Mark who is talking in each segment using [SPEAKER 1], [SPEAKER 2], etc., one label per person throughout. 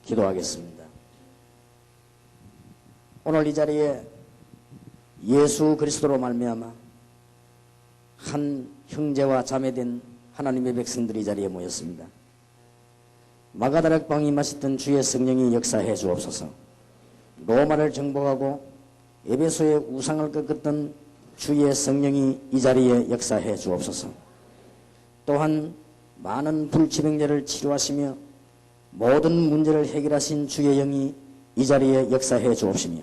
[SPEAKER 1] 기도하겠습니다. 오늘 이 자리에 예수 그리스도로 말미암아 한 형제와 자매된 하나님의 백성들이 이 자리에 모였습니다. 마가다락방에 임하셨던 주의 성령이 역사해 주옵소서. 로마를 정복하고 에베소의 우상을 꺾었던 주의 성령이 이 자리에 역사해 주옵소서. 또한 많은 불치병자를 치료하시며 모든 문제를 해결하신 주의 영이 이 자리에 역사해 주옵시며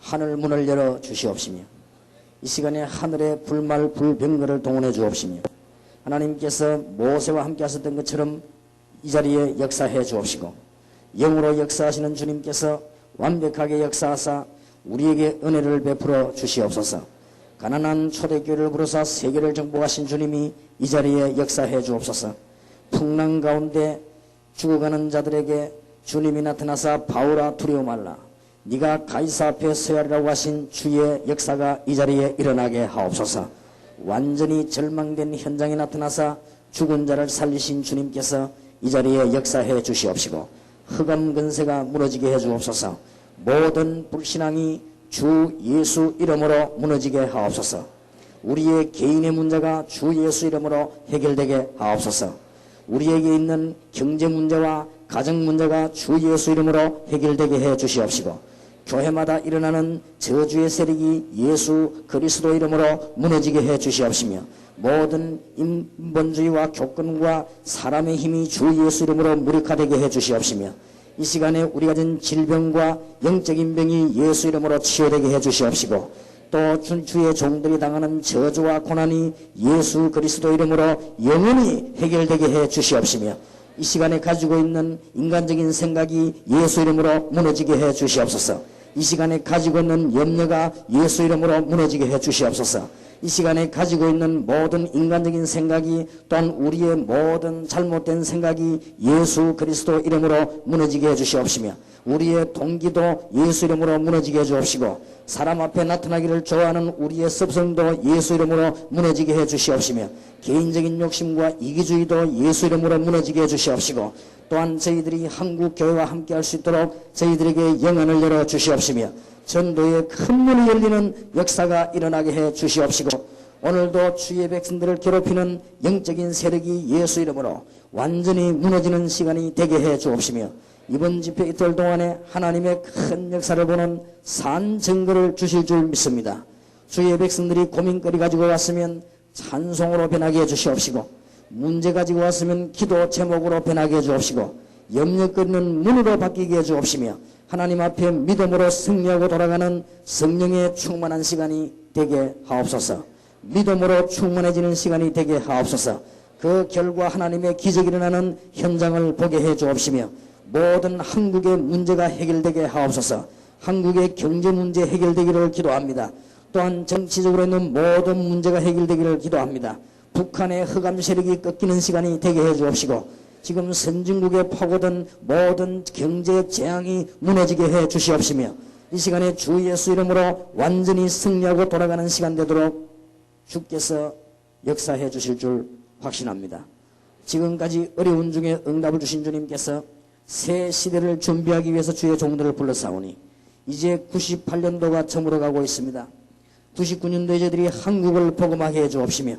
[SPEAKER 1] 하늘 문을 열어 주시옵시며 이 시간에 하늘의 불말 불병거를 동원해 주옵시며 하나님께서 모세와 함께 하셨던 것처럼 이 자리에 역사해 주옵시고 영으로 역사하시는 주님께서 완벽하게 역사하사 우리에게 은혜를 베풀어 주시옵소서. 가난한 초대교회를 부르사 세계를 정복하신 주님이 이 자리에 역사해 주옵소서. 풍랑 가운데 죽어가는 자들에게 주님이 나타나사 바울아 두려워 말라 네가 가이사 앞에 서야 하리라고 하신 주의 역사가 이 자리에 일어나게 하옵소서. 완전히 절망된 현장에 나타나사 죽은 자를 살리신 주님께서 이 자리에 역사해 주시옵시고 흑암 근세가 무너지게 해 주옵소서. 모든 불신앙이 주 예수 이름으로 무너지게 하옵소서. 우리의 개인의 문제가 주 예수 이름으로 해결되게 하옵소서. 우리에게 있는 경제 문제와 가정 문제가 주 예수 이름으로 해결되게 해 주시옵시고 교회마다 일어나는 저주의 세력이 예수 그리스도 이름으로 무너지게 해 주시옵시며 모든 인본주의와 교권과 사람의 힘이 주 예수 이름으로 무력화되게 해 주시옵시며 이 시간에 우리가 가진 질병과 영적인 병이 예수 이름으로 치유되게 해 주시옵시고 또 주의 종들이 당하는 저주와 고난이 예수 그리스도 이름으로 영원히 해결되게 해 주시옵시며 이 시간에 가지고 있는 인간적인 생각이 예수 이름으로 무너지게 해 주시옵소서. 이 시간에 가지고 있는 염려가 예수 이름으로 무너지게 해 주시옵소서. 이 시간에 가지고 있는 모든 인간적인 생각이 또한 우리의 모든 잘못된 생각이 예수 그리스도 이름으로 무너지게 해 주시옵시며 우리의 동기도 예수 이름으로 무너지게 해 주옵시고 사람 앞에 나타나기를 좋아하는 우리의 습성도 예수 이름으로 무너지게 해 주시옵시며 개인적인 욕심과 이기주의도 예수 이름으로 무너지게 해 주시옵시고 또한 저희들이 한국 교회와 함께 할 수 있도록 저희들에게 영안을 열어 주시옵시며 전도의 큰 문이 열리는 역사가 일어나게 해 주시옵시고 오늘도 주의 백성들을 괴롭히는 영적인 세력이 예수 이름으로 완전히 무너지는 시간이 되게 해 주옵시며 이번 집회 이틀 동안에 하나님의 큰 역사를 보는 산 증거를 주실 줄 믿습니다. 주의 백성들이 고민거리 가지고 왔으면 찬송으로 변하게 해 주시옵시고 문제 가지고 왔으면 기도 제목으로 변하게 해 주옵시고 염려거리는 문으로 바뀌게 해 주옵시며 하나님 앞에 믿음으로 승리하고 돌아가는 성령의 충만한 시간이 되게 하옵소서. 믿음으로 충만해지는 시간이 되게 하옵소서. 그 결과 하나님의 기적이 일어나는 현장을 보게 해 주옵시며 모든 한국의 문제가 해결되게 하옵소서. 한국의 경제 문제 해결되기를 기도합니다. 또한 정치적으로 있는 모든 문제가 해결되기를 기도합니다. 북한의 흑암 세력이 꺾이는 시간이 되게 해 주옵시고 지금 선진국에 파고든 모든 경제 재앙이 무너지게 해 주시옵시며 이 시간에 주 예수 이름으로 완전히 승리하고 돌아가는 시간 되도록 주께서 역사해 주실 줄 확신합니다. 지금까지 어려운 중에 응답을 주신 주님께서 새 시대를 준비하기 위해서 주의 종들을 불러사오니 이제 98년도가 저물어가고 있습니다. 99년도에 저희들이 한국을 복음하게 해 주옵시며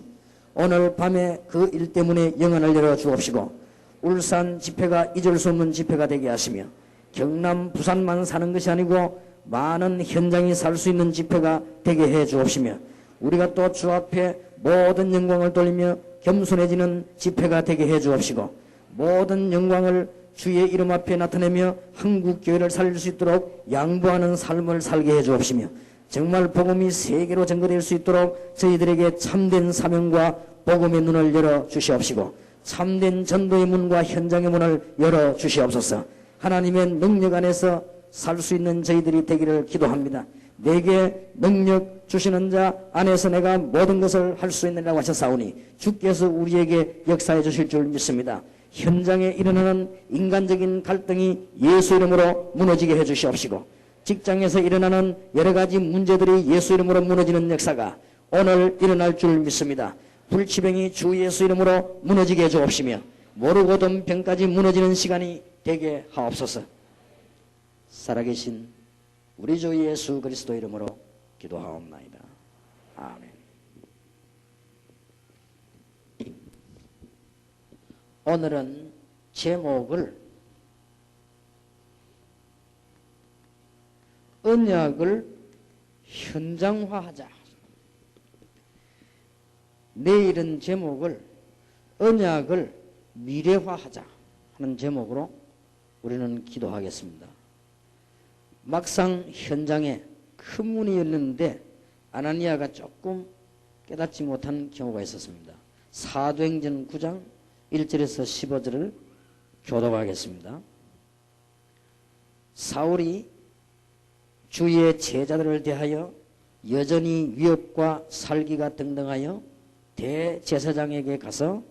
[SPEAKER 1] 오늘 밤에 그 일 때문에 영안을 열어 주옵시고 울산 집회가 잊을 수 없는 집회가 되게 하시며 경남 부산만 사는 것이 아니고 많은 현장이 살 수 있는 집회가 되게 해 주옵시며 우리가 또 주 앞에 모든 영광을 돌리며 겸손해지는 집회가 되게 해 주옵시고 모든 영광을 주의 이름 앞에 나타내며 한국 교회를 살릴 수 있도록 양보하는 삶을 살게 해 주옵시며 정말 복음이 세계로 전거될 수 있도록 저희들에게 참된 사명과 복음의 눈을 열어 주시옵시고 참된 전도의 문과 현장의 문을 열어 주시옵소서. 하나님의 능력 안에서 살 수 있는 저희들이 되기를 기도합니다. 내게 능력 주시는 자 안에서 내가 모든 것을 할 수 있느라고 하셨사오니 주께서 우리에게 역사해 주실 줄 믿습니다. 현장에 일어나는 인간적인 갈등이 예수 이름으로 무너지게 해주시옵시고, 직장에서 일어나는 여러 가지 문제들이 예수 이름으로 무너지는 역사가 오늘 일어날 줄 믿습니다. 불치병이 주 예수 이름으로 무너지게 해 주옵시며, 모르고던 병까지 무너지는 시간이 되게 하옵소서. 살아계신 우리 주 예수 그리스도 이름으로 기도하옵나이다. 아멘. 오늘은 제목을 언약을 현장화하자. 내일은 제목을 언약을 미래화하자 하는 제목으로 우리는 기도하겠습니다. 막상 현장에 큰 문이 열렸는데 아나니아가 조금 깨닫지 못한 경우가 있었습니다. 사도행전 9장 1절에서 15절을 교독하겠습니다. 사울이 주의 제자들을 대하여 여전히 위협과 살기가 등등하여 대제사장에게 가서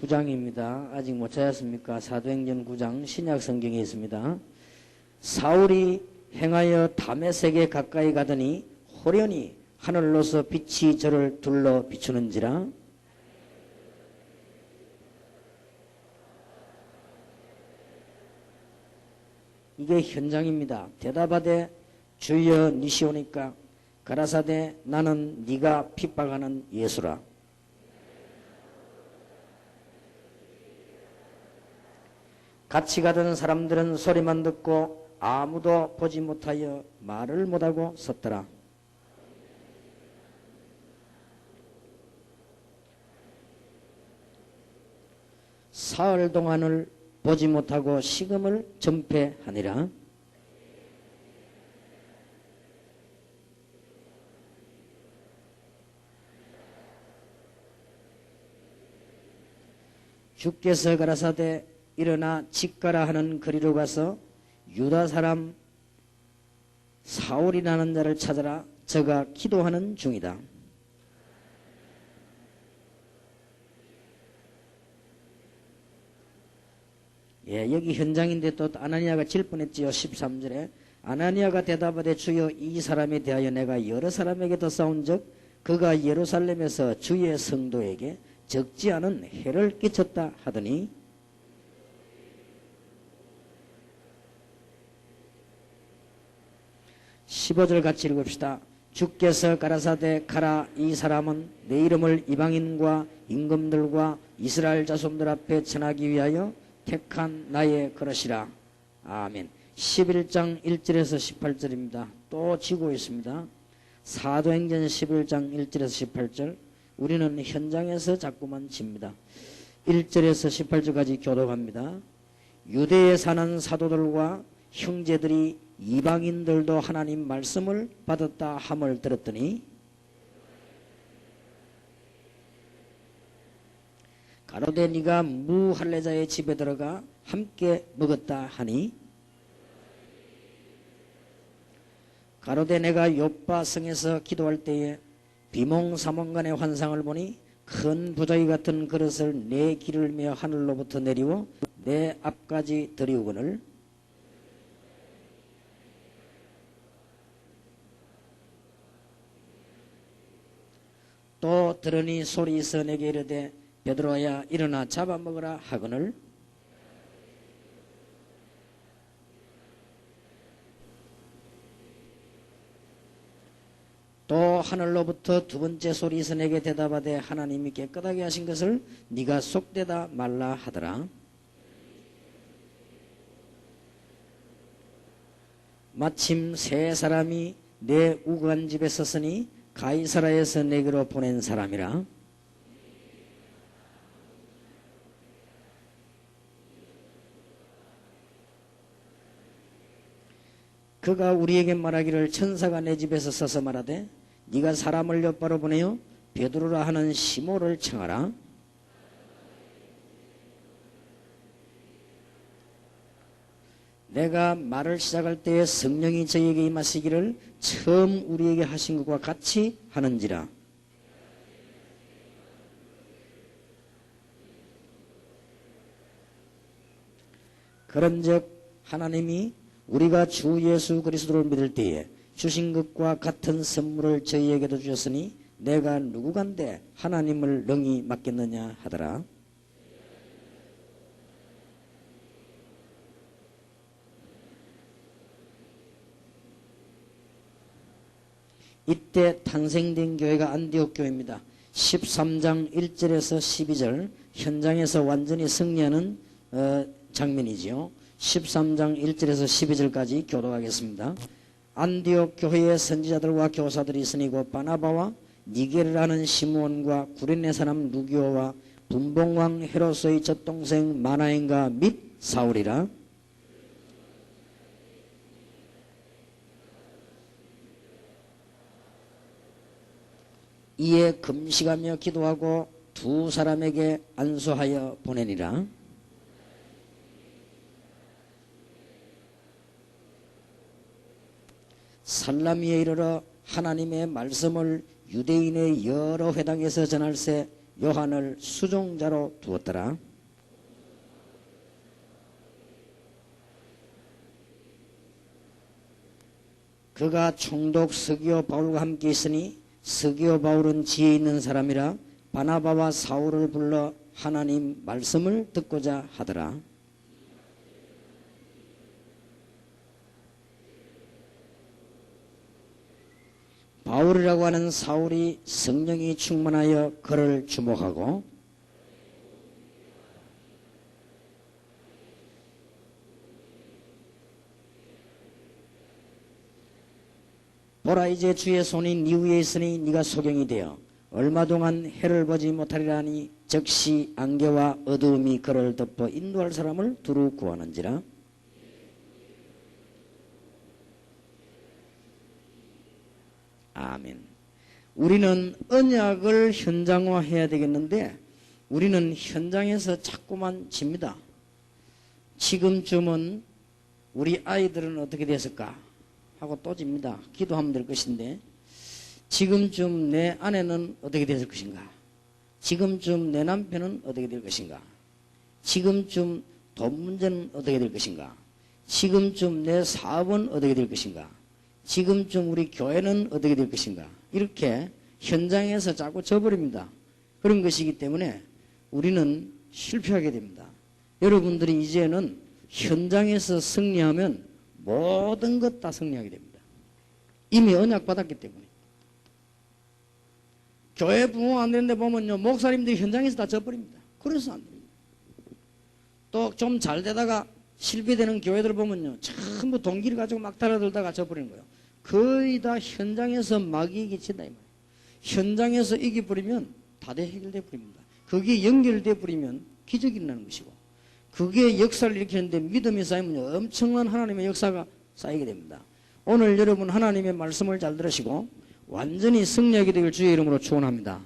[SPEAKER 1] 구장입니다. 아직 못 찾았습니까? 사도행전 9장 신약 성경에 있습니다. 사울이 행하여 다메섹에 가까이 가더니 호련히 하늘로서 빛이 저를 둘러 비추는지라. 이게 현장입니다. 대답하되 주여 니시오니까 가라사대 나는 네가 핍박하는 예수라. 같이 가던 사람들은 소리만 듣고 아무도 보지 못하여 말을 못하고 섰더라. 사흘 동안을 보지 못하고 식음을 전폐하니라. 주께서 가라사대 일어나 직가라 하는 거리로 가서 유다 사람 사울이라는 자를 찾아라. 저가 기도하는 중이다. 예, 여기 현장인데 또 아나니아가 질 뻔했지요. 13절에 아나니아가 대답하되 주여 이 사람에 대하여 내가 여러 사람에게도 싸운 적 그가 예루살렘에서 주의 성도에게 적지 않은 해를 끼쳤다 하더니 15절 같이 읽읍시다. 주께서 가라사대 가라. 이 사람은 내 이름을 이방인과 임금들과 이스라엘 자손들 앞에 전하기 위하여 택한 나의 그릇이라. 아멘. 11장 1절에서 18절입니다. 또 지고 있습니다. 사도행전 11장 1절에서 18절. 우리는 현장에서 자꾸만 집니다. 1절에서 18절까지 교독합니다. 유대에 사는 사도들과 형제들이 이방인들도 하나님 말씀을 받았다 함을 들었더니 가로되 네가 무할례자의 집에 들어가 함께 먹었다 하니 가로되 내가 요빠 성에서 기도할 때에 비몽사몽간의 환상을 보니 큰 부자기 같은 그릇을 내 길을 메어 하늘로부터 내리워 내 앞까지 들이우거늘 또 들으니 소리 있어 내게 이르되 베드로야 일어나 잡아먹으라 하거늘 또 하늘로부터 두 번째 소리 있어 내게 대답하되 하나님이 깨끗하게 하신 것을 네가 속되다 말라 하더라. 마침 세 사람이 내 우간 집에 섰으니 가이사라에서 내게로 보낸 사람이라. 그가 우리에게 말하기를 천사가 내 집에서 서서 말하되 네가 사람을 옆바로 보내어 베드로라 하는 시모를 청하라. 내가 말을 시작할 때에 성령이 저에게 임하시기를 처음 우리에게 하신 것과 같이 하는지라. 그런즉 하나님이 우리가 주 예수 그리스도를 믿을 때에 주신 것과 같은 선물을 저희에게도 주셨으니 내가 누구간데 하나님을 능히 맡겠느냐 하더라. 이때 탄생된 교회가 안디옥 교회입니다. 13장 1절에서 12절 현장에서 완전히 승리하는 장면이지요. 13장 1절에서 12절까지 교독하겠습니다. 안디옥 교회의 선지자들과 교사들이 있으니 곧 바나바와 니게를 하는 시므온과 구레네 사람 루기오와 분봉왕 헤롯의 젖동생 마나엔과 및 사울이라. 이에 금식하며 기도하고 두 사람에게 안수하여 보내니라. 살라미에 이르러 하나님의 말씀을 유대인의 여러 회당에서 전할새 요한을 수종자로 두었더라. 그가 총독 서기오 바울과 함께 있으니 서기오 바울은 지혜 있는 사람이라 바나바와 사울을 불러 하나님 말씀을 듣고자 하더라. 바울이라고 하는 사울이 성령이 충만하여 그를 주목하고 보라 이제 주의 손이 네 위에 있으니 네가 소경이 되어 얼마 동안 해를 보지 못하리라니 즉시 안개와 어두움이 그를 덮어 인도할 사람을 두루 구하는지라. 아멘. 우리는 언약을 현장화해야 되겠는데 우리는 현장에서 자꾸만 집니다. 지금쯤은 우리 아이들은 어떻게 됐을까 하고 또 집니다. 기도하면 될 것인데 지금쯤 내 아내는 어떻게 됐을 것인가, 지금쯤 내 남편은 어떻게 될 것인가, 지금쯤 돈 문제는 어떻게 될 것인가, 지금쯤 내 사업은 어떻게 될 것인가, 지금쯤 우리 교회는 어떻게 될 것인가, 이렇게 현장에서 자꾸 져버립니다. 그런 것이기 때문에 우리는 실패하게 됩니다. 여러분들이 이제는 현장에서 승리하면 모든 것 다 승리하게 됩니다. 이미 언약 받았기 때문에. 교회 부흥 안 되는데 보면요, 목사님들이 현장에서 다 져버립니다. 그래서 안 됩니다. 또 좀 잘 되다가 실패되는 교회들 보면요, 전부 동기를 가지고 막 달아들다가 져버리는 거예요. 거의 다 현장에서 막이기 친다 이 말이에요. 현장에서 이겨버리면 다들 해결돼 버립니다. 그게 연결돼 버리면 기적이 일어나는 것이고, 그게 역사를 일으키는데 믿음이 쌓이면 엄청난 하나님의 역사가 쌓이게 됩니다. 오늘 여러분 하나님의 말씀을 잘 들으시고 완전히 승리하게 되길 주의 이름으로 축원합니다.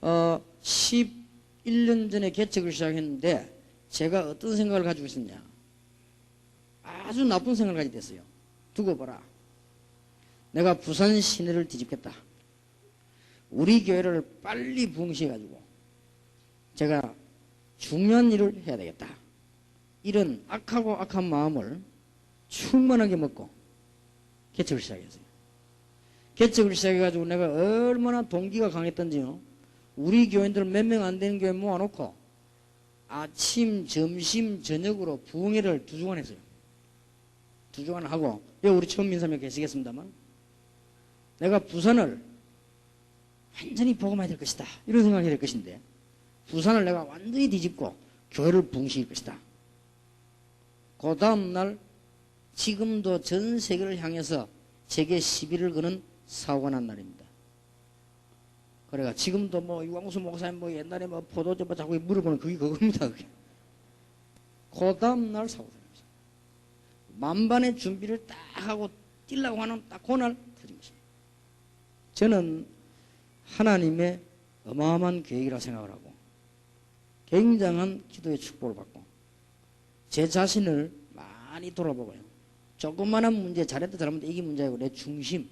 [SPEAKER 1] 11년 전에 개척을 시작했는데 제가 어떤 생각을 가지고 있었냐, 아주 나쁜 생각을 가지게 됐어요. 두고 봐라, 내가 부산 시내를 뒤집겠다, 우리 교회를 빨리 부흥시켜가지고 제가 중요한 일을 해야 되겠다, 이런 악하고 악한 마음을 충만하게 먹고 개척을 시작했어요. 개척을 시작해가지고 내가 얼마나 동기가 강했던지요. 우리 교인들 몇 명 안 되는 교회 모아놓고 아침, 점심, 저녁으로 부흥회를 2주간 했어요. 2주간 하고, 여기 우리 처음 민사명 계시겠습니다만, 내가 부산을 완전히 복음화해야 될 것이다, 이런 생각이 될 것인데, 부산을 내가 완전히 뒤집고 교회를 부흥시킬 것이다. 그 다음날 지금도 전 세계를 향해서 제게 시비를 거는 사고가 난 날입니다. 그래가 지금도 뭐 유광수 목사님 뭐 옛날에 뭐 포도주 뭐 자꾸 물어보는 그게 그겁니다. 그게. 그 다음날 사고가 났습니다. 만반의 준비를 딱 하고 뛰려고 하는 딱 그날 터진 것입니다. 저는 하나님의 어마어마한 계획이라고 생각을 하고 굉장한 기도의 축복을 받고 제 자신을 가만히 돌아보고요. 조그마한 문제, 잘했다 잘못했다 이게 문제고 내 중심.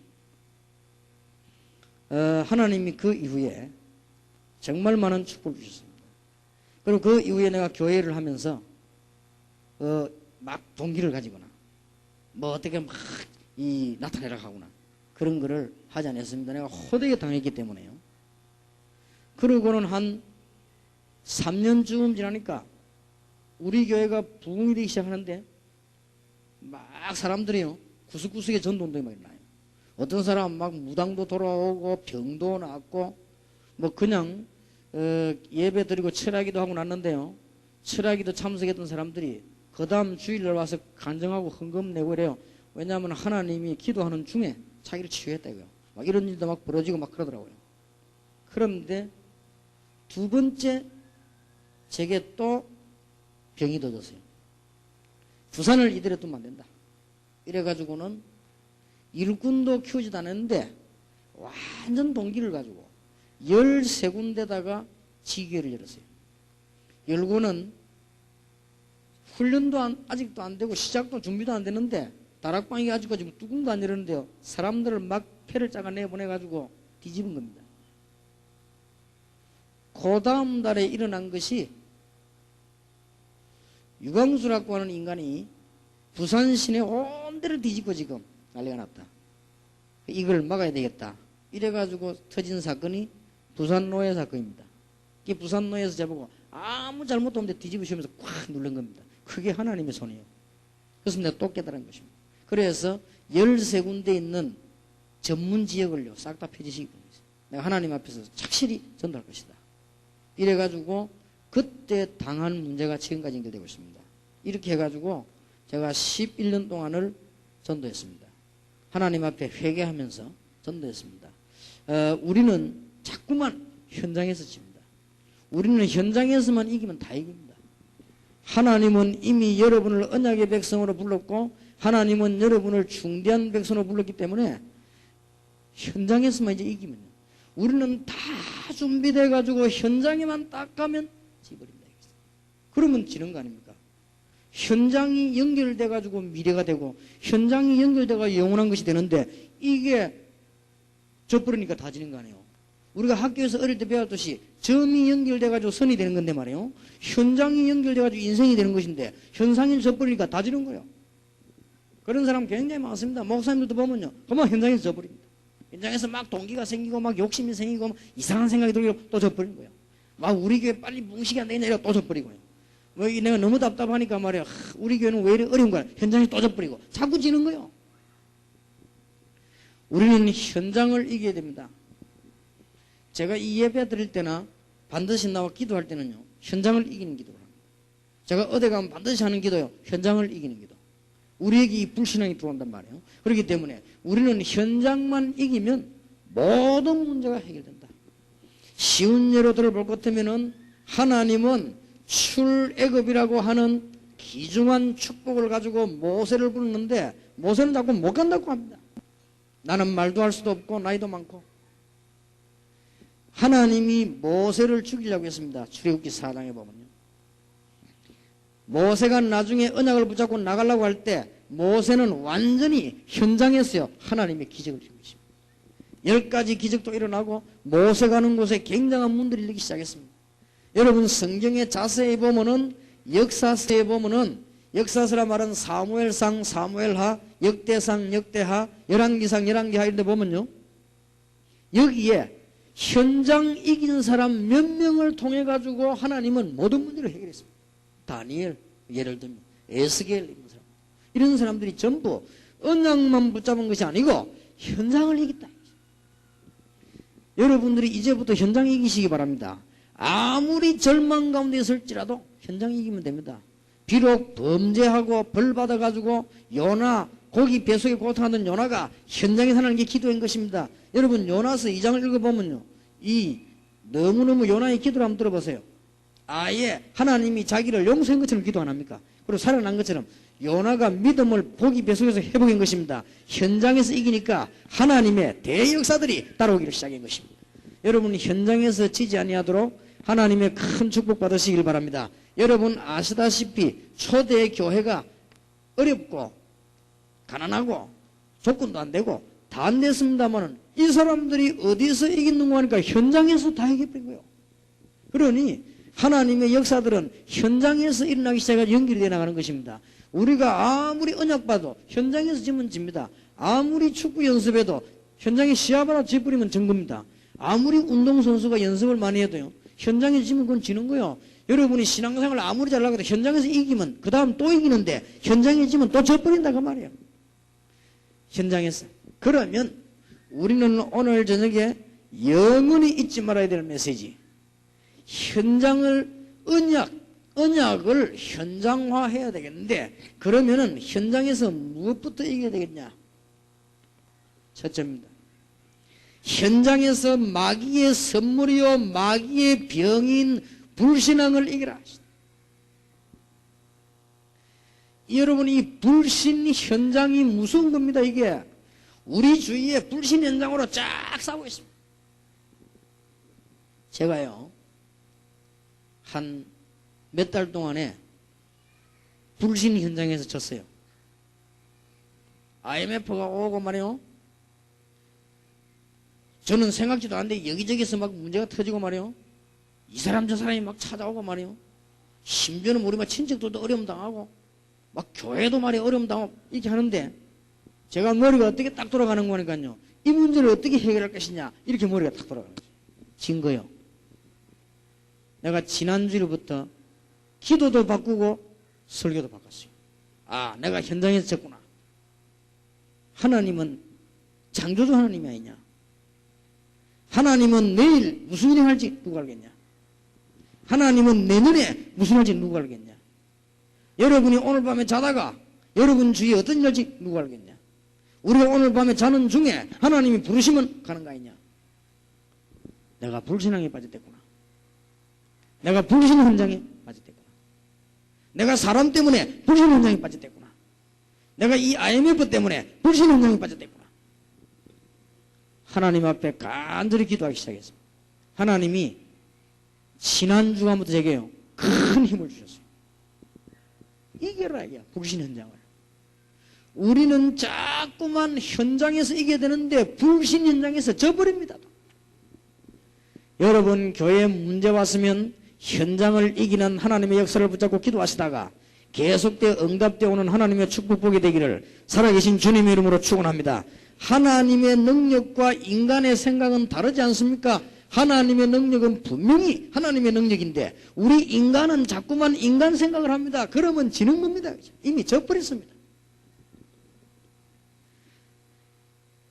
[SPEAKER 1] 하나님이 그 이후에 정말 많은 축복을 주셨습니다. 그리고 그 이후에 내가 교회를 하면서 막 동기를 가지거나 뭐 어떻게 막 나타내라 하거나 그런 거를 하지 않았습니다. 내가 호되게 당했기 때문에요. 그러고는 한 3년쯤 지나니까 우리 교회가 부흥이 되기 시작하는데 막 사람들이요 구석구석에 전도운동이 막 일어나요. 어떤 사람은 막 무당도 돌아오고 병도 낫고 뭐 그냥 예배 드리고 철야기도 하고 났는데요. 철야기도 참석했던 사람들이 그 다음 주일날 와서 간증하고 헌금 내고 이래요. 왜냐하면 하나님이 기도하는 중에 자기를 치유했다고요. 막 이런 일도 막 벌어지고 막 그러더라고요. 그런데 두 번째 제게 또 병이 더 졌어요. 부산을 이대로 두면 안 된다. 이래가지고는 일꾼도 키우지도 않았는데 완전 동기를 가지고 13군데다가 지교회를 열었어요. 열고는 훈련도 아직도 안 되고 시작도 준비도 안 되는데 다락방이 아직까지 뚜껑도 안 열었는데요. 사람들을 막 패를 짜가 내보내가지고 뒤집은 겁니다. 그 다음 달에 일어난 것이 유광수라고 하는 인간이 부산 시내 온 데를 뒤집고 지금 난리가 났다. 이걸 막아야 되겠다. 이래가지고 터진 사건이 부산노예 사건입니다. 이게 부산노예에서 잡고 아무 잘못도 없는데 뒤집으시면서 꽉 누른 겁니다. 그게 하나님의 손이에요. 그래서 내가 또 깨달은 것입니다. 그래서 13군데 있는 전문 지역을요 싹 다 펴지시기 바랍니다. 내가 하나님 앞에서 착실히 전도할 것이다. 이래가지고 그때 당한 문제가 지금까지 연결되고 있습니다. 이렇게 해가지고 제가 11년 동안을 전도했습니다. 하나님 앞에 회개하면서 전도했습니다. 우리는 자꾸만 현장에서 집니다. 우리는 현장에서만 이기면 다 이깁니다. 하나님은 이미 여러분을 언약의 백성으로 불렀고 하나님은 여러분을 중대한 백성으로 불렀기 때문에 현장에서만 이제 이기면요. 우리는 다 준비돼 가지고 현장에만 딱 가면 지버린다. 그러면 지는 거 아닙니까? 현장이 연결돼 가지고 미래가 되고 현장이 연결돼 가지고 영원한 것이 되는데 이게 져버리니까 다 지는 거 아니에요. 우리가 학교에서 어릴 때 배웠듯이 점이 연결돼 가지고 선이 되는 건데 말이에요. 현장이 연결돼 가지고 인생이 되는 것인데 현상이 져버리니까 다 지는 거예요. 그런 사람 굉장히 많습니다. 목사님들도 보면요. 그만 현장에서 져버립니다. 현장에서 막 동기가 생기고 막 욕심이 생기고 막 이상한 생각이 들고 또 져버리는 거예요. 막 우리 교회 빨리 뭉식이 안 되냐 이러고 또 져버리고요. 뭐 내가 너무 답답하니까 말이야. 우리 교회는 왜 이렇게 어려운 거야. 현장에 또 져버리고 자꾸 지는 거예요. 우리는 현장을 이겨야 됩니다. 제가 이 예배 드릴 때나 반드시 나와 기도할 때는요. 현장을 이기는 기도를 합니다. 제가 어디 가면 반드시 하는 기도요. 현장을 이기는 기도. 우리에게 이 불신앙이 들어온단 말이에요. 그렇기 때문에 우리는 현장만 이기면 모든 문제가 해결된다. 쉬운 예로들을 볼 것 같으면은 하나님은 출애굽이라고 하는 귀중한 축복을 가지고 모세를 부르는데 모세는 자꾸 못 간다고 합니다. 나는 말도 할 수도 없고 나이도 많고. 하나님이 모세를 죽이려고 했습니다. 출애굽기 4장에 보면요. 모세가 나중에 언약을 붙잡고 나가려고 할 때 모세는 완전히 현장에서요 하나님의 기적을 준 것입니다. 10가지 기적도 일어나고 모세 가는 곳에 굉장한 문들이 일기 시작했습니다. 여러분 성경의 자세히 보면은 역사서에 보면은 역사서라 말은 사무엘상 사무엘하 역대상 역대하 열왕기상 열왕기하 이런 데 보면요 여기에 현장 이긴 사람 몇 명을 통해 가지고 하나님은 모든 문제를 해결했습니다. 다니엘 예를 들면 에스겔 이런 사람들이 전부 언약만 붙잡은 것이 아니고 현장을 이겼다. 여러분들이 이제부터 현장 이기시기 바랍니다. 아무리 절망 가운데 있을지라도 현장 이기면 됩니다. 비록 범죄하고 벌 받아가지고 요나 고기 뱃속에 고통하던 요나가 현장에 사는 게 기도인 것입니다. 여러분 요나서 2장을 읽어보면요 너무너무 요나의 기도를 한번 들어보세요. 아예 하나님이 자기를 용서한 것처럼 기도 안 합니까? 그리고 살아난 것처럼 요나가 믿음을 고기 뱃속에서 회복한 것입니다. 현장에서 이기니까 하나님의 대역사들이 따라오기를 시작한 것입니다. 여러분 현장에서 지지 아니하도록 하나님의 큰 축복 받으시길 바랍니다. 여러분 아시다시피 초대 교회가
[SPEAKER 2] 어렵고 가난하고 조건도 안 되고 다 안 됐습니다만은 이 사람들이 어디서 이겼는가 하니까 현장에서 다 이겨버린 거예요. 그러니 하나님의 역사들은 현장에서 일어나기 시작해서 연결이 되어 나가는 것입니다. 우리가 아무리 언약 봐도 현장에서 지면 집니다. 아무리 축구 연습해도 현장에 시합 하나 져버리면 진 겁니다. 아무리 운동선수가 연습을 많이 해도요, 현장에서 지면 그건 지는 거예요. 여러분이 신앙생활을 아무리 잘하고 해도 현장에서 이기면 그 다음 또 이기는데 현장에 지면 또 져버린다 그 말이에요. 현장에서. 그러면 우리는 오늘 저녁에 영원히 잊지 말아야 될 메시지, 현장을 언약을 현장화해야 되겠는데, 그러면은 현장에서 무엇부터 이겨야 되겠냐? 첫째입니다. 현장에서 마귀의 선물이요 마귀의 병인 불신앙을 이기라. 여러분, 이 불신 현장이 무서운 겁니다. 이게 우리 주위에 불신 현장으로 쫙 싸우고 있습니다. 제가요 한 몇 달 동안에 불신 현장에서 졌어요. IMF가 오고 말이요, 저는 생각지도 않는데 여기저기서 막 문제가 터지고 말이요, 이 사람 저 사람이 막 찾아오고 말이요, 심지어는 우리 막 친척들도 어려움 당하고 막 교회도 말이요 어려움 당하고 이렇게 하는데, 제가 머리가 어떻게 딱 돌아가는 거니까요, 이 문제를 어떻게 해결할 것이냐 이렇게 머리가 딱 돌아가는 거죠. 진 거요. 내가 지난주부터 기도도 바꾸고 설교도 바꿨어요. 아, 내가 현장에서 졌구나. 하나님은 창조주 하나님이 아니냐? 하나님은 내일 무슨 일이 할지 누가 알겠냐? 하나님은 내년에 무슨 일이 할지 누가 알겠냐? 여러분이 오늘 밤에 자다가 여러분 주위에 어떤 일이 할지 누가 알겠냐? 우리가 오늘 밤에 자는 중에 하나님이 부르시면 가는 거 아니냐? 내가 불신앙에 빠졌댔구나. 내가 불신 현장에 빠졌댔구나. 내가 사람 때문에 불신 현장에 빠졌댔구나. 내가 이 IMF 때문에 불신 현장에 빠졌댔구나. 하나님 앞에 간절히 기도하기 시작했습니다. 하나님이 지난주간부터 제게요 큰 힘을 주셨어요. 이겨라 이게 불신 현장을. 우리는 자꾸만 현장에서 이겨야 되는데 불신 현장에서 져버립니다. 여러분, 교회에 문제 왔으면 현장을 이기는 하나님의 역사를 붙잡고 기도하시다가 계속되어 응답되어 오는 하나님의 축복복이 되기를 살아계신 주님의 이름으로 축원합니다. 하나님의 능력과 인간의 생각은 다르지 않습니까? 하나님의 능력은 분명히 하나님의 능력인데 우리 인간은 자꾸만 인간 생각을 합니다. 그러면 지는 겁니다. 이미 져버렸습니다.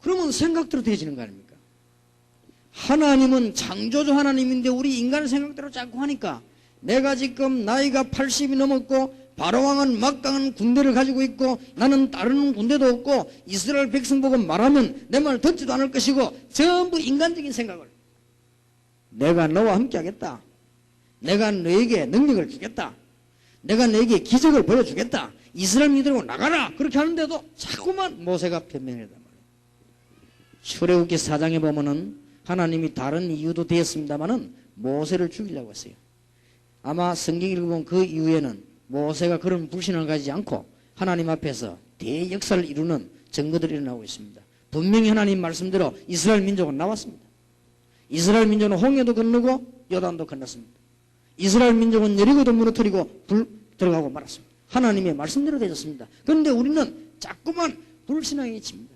[SPEAKER 2] 그러면 생각대로 되어지는 거 아닙니까? 하나님은 창조주 하나님인데 우리 인간의 생각대로 자꾸 하니까, 내가 지금 나이가 80이 넘었고 바로왕은 막강한 군대를 가지고 있고 나는 따르는 군대도 없고 이스라엘 백성 보고 말하면 내 말 듣지도 않을 것이고, 전부 인간적인 생각을, 내가 너와 함께 하겠다, 내가 너에게 능력을 주겠다, 내가 너에게 기적을 보여주겠다, 이스라엘 민들고 나가라, 그렇게 하는데도 자꾸만 모세가 변명을 했단 말이에요. 출애굽기 4장에 보면은 하나님이 다른 이유도 되었습니다마는 모세를 죽이려고 했어요. 아마 성경 읽어보면 그 이후에는 모세가 그런 불신을 가지지 않고 하나님 앞에서 대역사를 이루는 증거들이 일어나고 있습니다. 분명히 하나님 말씀대로 이스라엘 민족은 나왔습니다. 이스라엘 민족은 홍해도 건너고 요단도 건넜습니다. 이스라엘 민족은 여리고도 무너뜨리고 불 들어가고 말았습니다. 하나님의 말씀대로 되었습니다. 그런데 우리는 자꾸만 불신앙에 칩니다.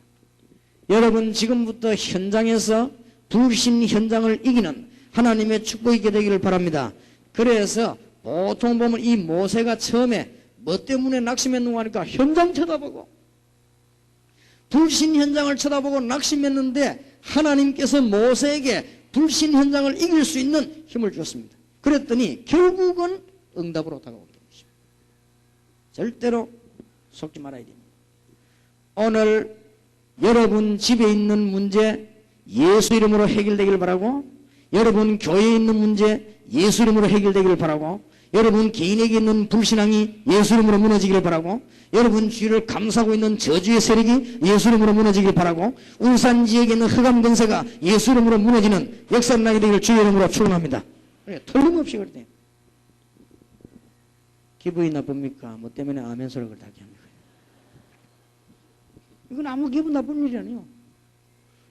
[SPEAKER 2] 여러분, 지금부터 현장에서 불신 현장을 이기는 하나님의 축복이 있게 되기를 바랍니다. 그래서 보통 보면 이 모세가 처음에 뭐 때문에 낙심했는가 하니까 현장 쳐다보고, 불신 현장을 쳐다보고 낙심했는데 하나님께서 모세에게 불신 현장을 이길 수 있는 힘을 주었습니다. 그랬더니 결국은 응답으로 다가오게 된 것입니다. 절대로 속지 말아야 됩니다. 오늘 여러분 집에 있는 문제 예수 이름으로 해결되기를 바라고, 여러분 교회에 있는 문제 예수 이름으로 해결되기를 바라고, 여러분 개인에게 있는 불신앙이 예수 이름으로 무너지기를 바라고, 여러분 주위를 감싸고 있는 저주의 세력이 예수 이름으로 무너지기를 바라고, 울산 지역에 있는 흑암 권세가 예수 이름으로 무너지는 역사 나게 되기를 주의 이름으로 축원합니다. 틀림없이 그렇대요. 기분이 나쁩니까? 뭐 때문에 아멘 소리를 다 합니까? 이건 아무 기분 나쁜 일이 아니에요.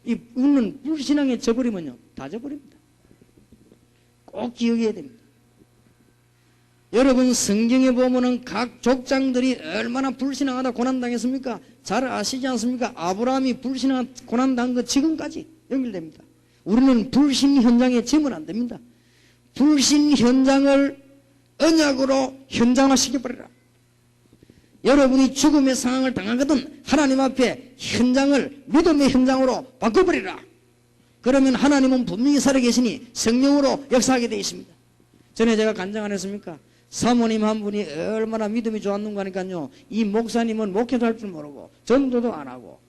[SPEAKER 2] 이는 불신앙에 져버리면요, 다 져버립니다. 꼭 기억해야 됩니다. 여러분, 성경에 보면은 각 족장들이 얼마나 불신앙하다 고난당했습니까? 잘 아시지 않습니까? 아브라함이 불신앙 고난당한 것 지금까지 연결됩니다. 우리는 불신 현장에 지면 안 됩니다. 불신 현장을 언약으로 현장화 시켜버리라. 여러분이 죽음의 상황을 당하거든 하나님 앞에 현장을 믿음의 현장으로 바꿔버리라. 그러면 하나님은 분명히 살아계시니 성령으로 역사하게 되어 있습니다. 전에 제가 간증 안 했습니까? 사모님 한 분이 얼마나 믿음이 좋았는가 하니까요, 이 목사님은 목회도 할 줄 모르고 전도도 안 하고,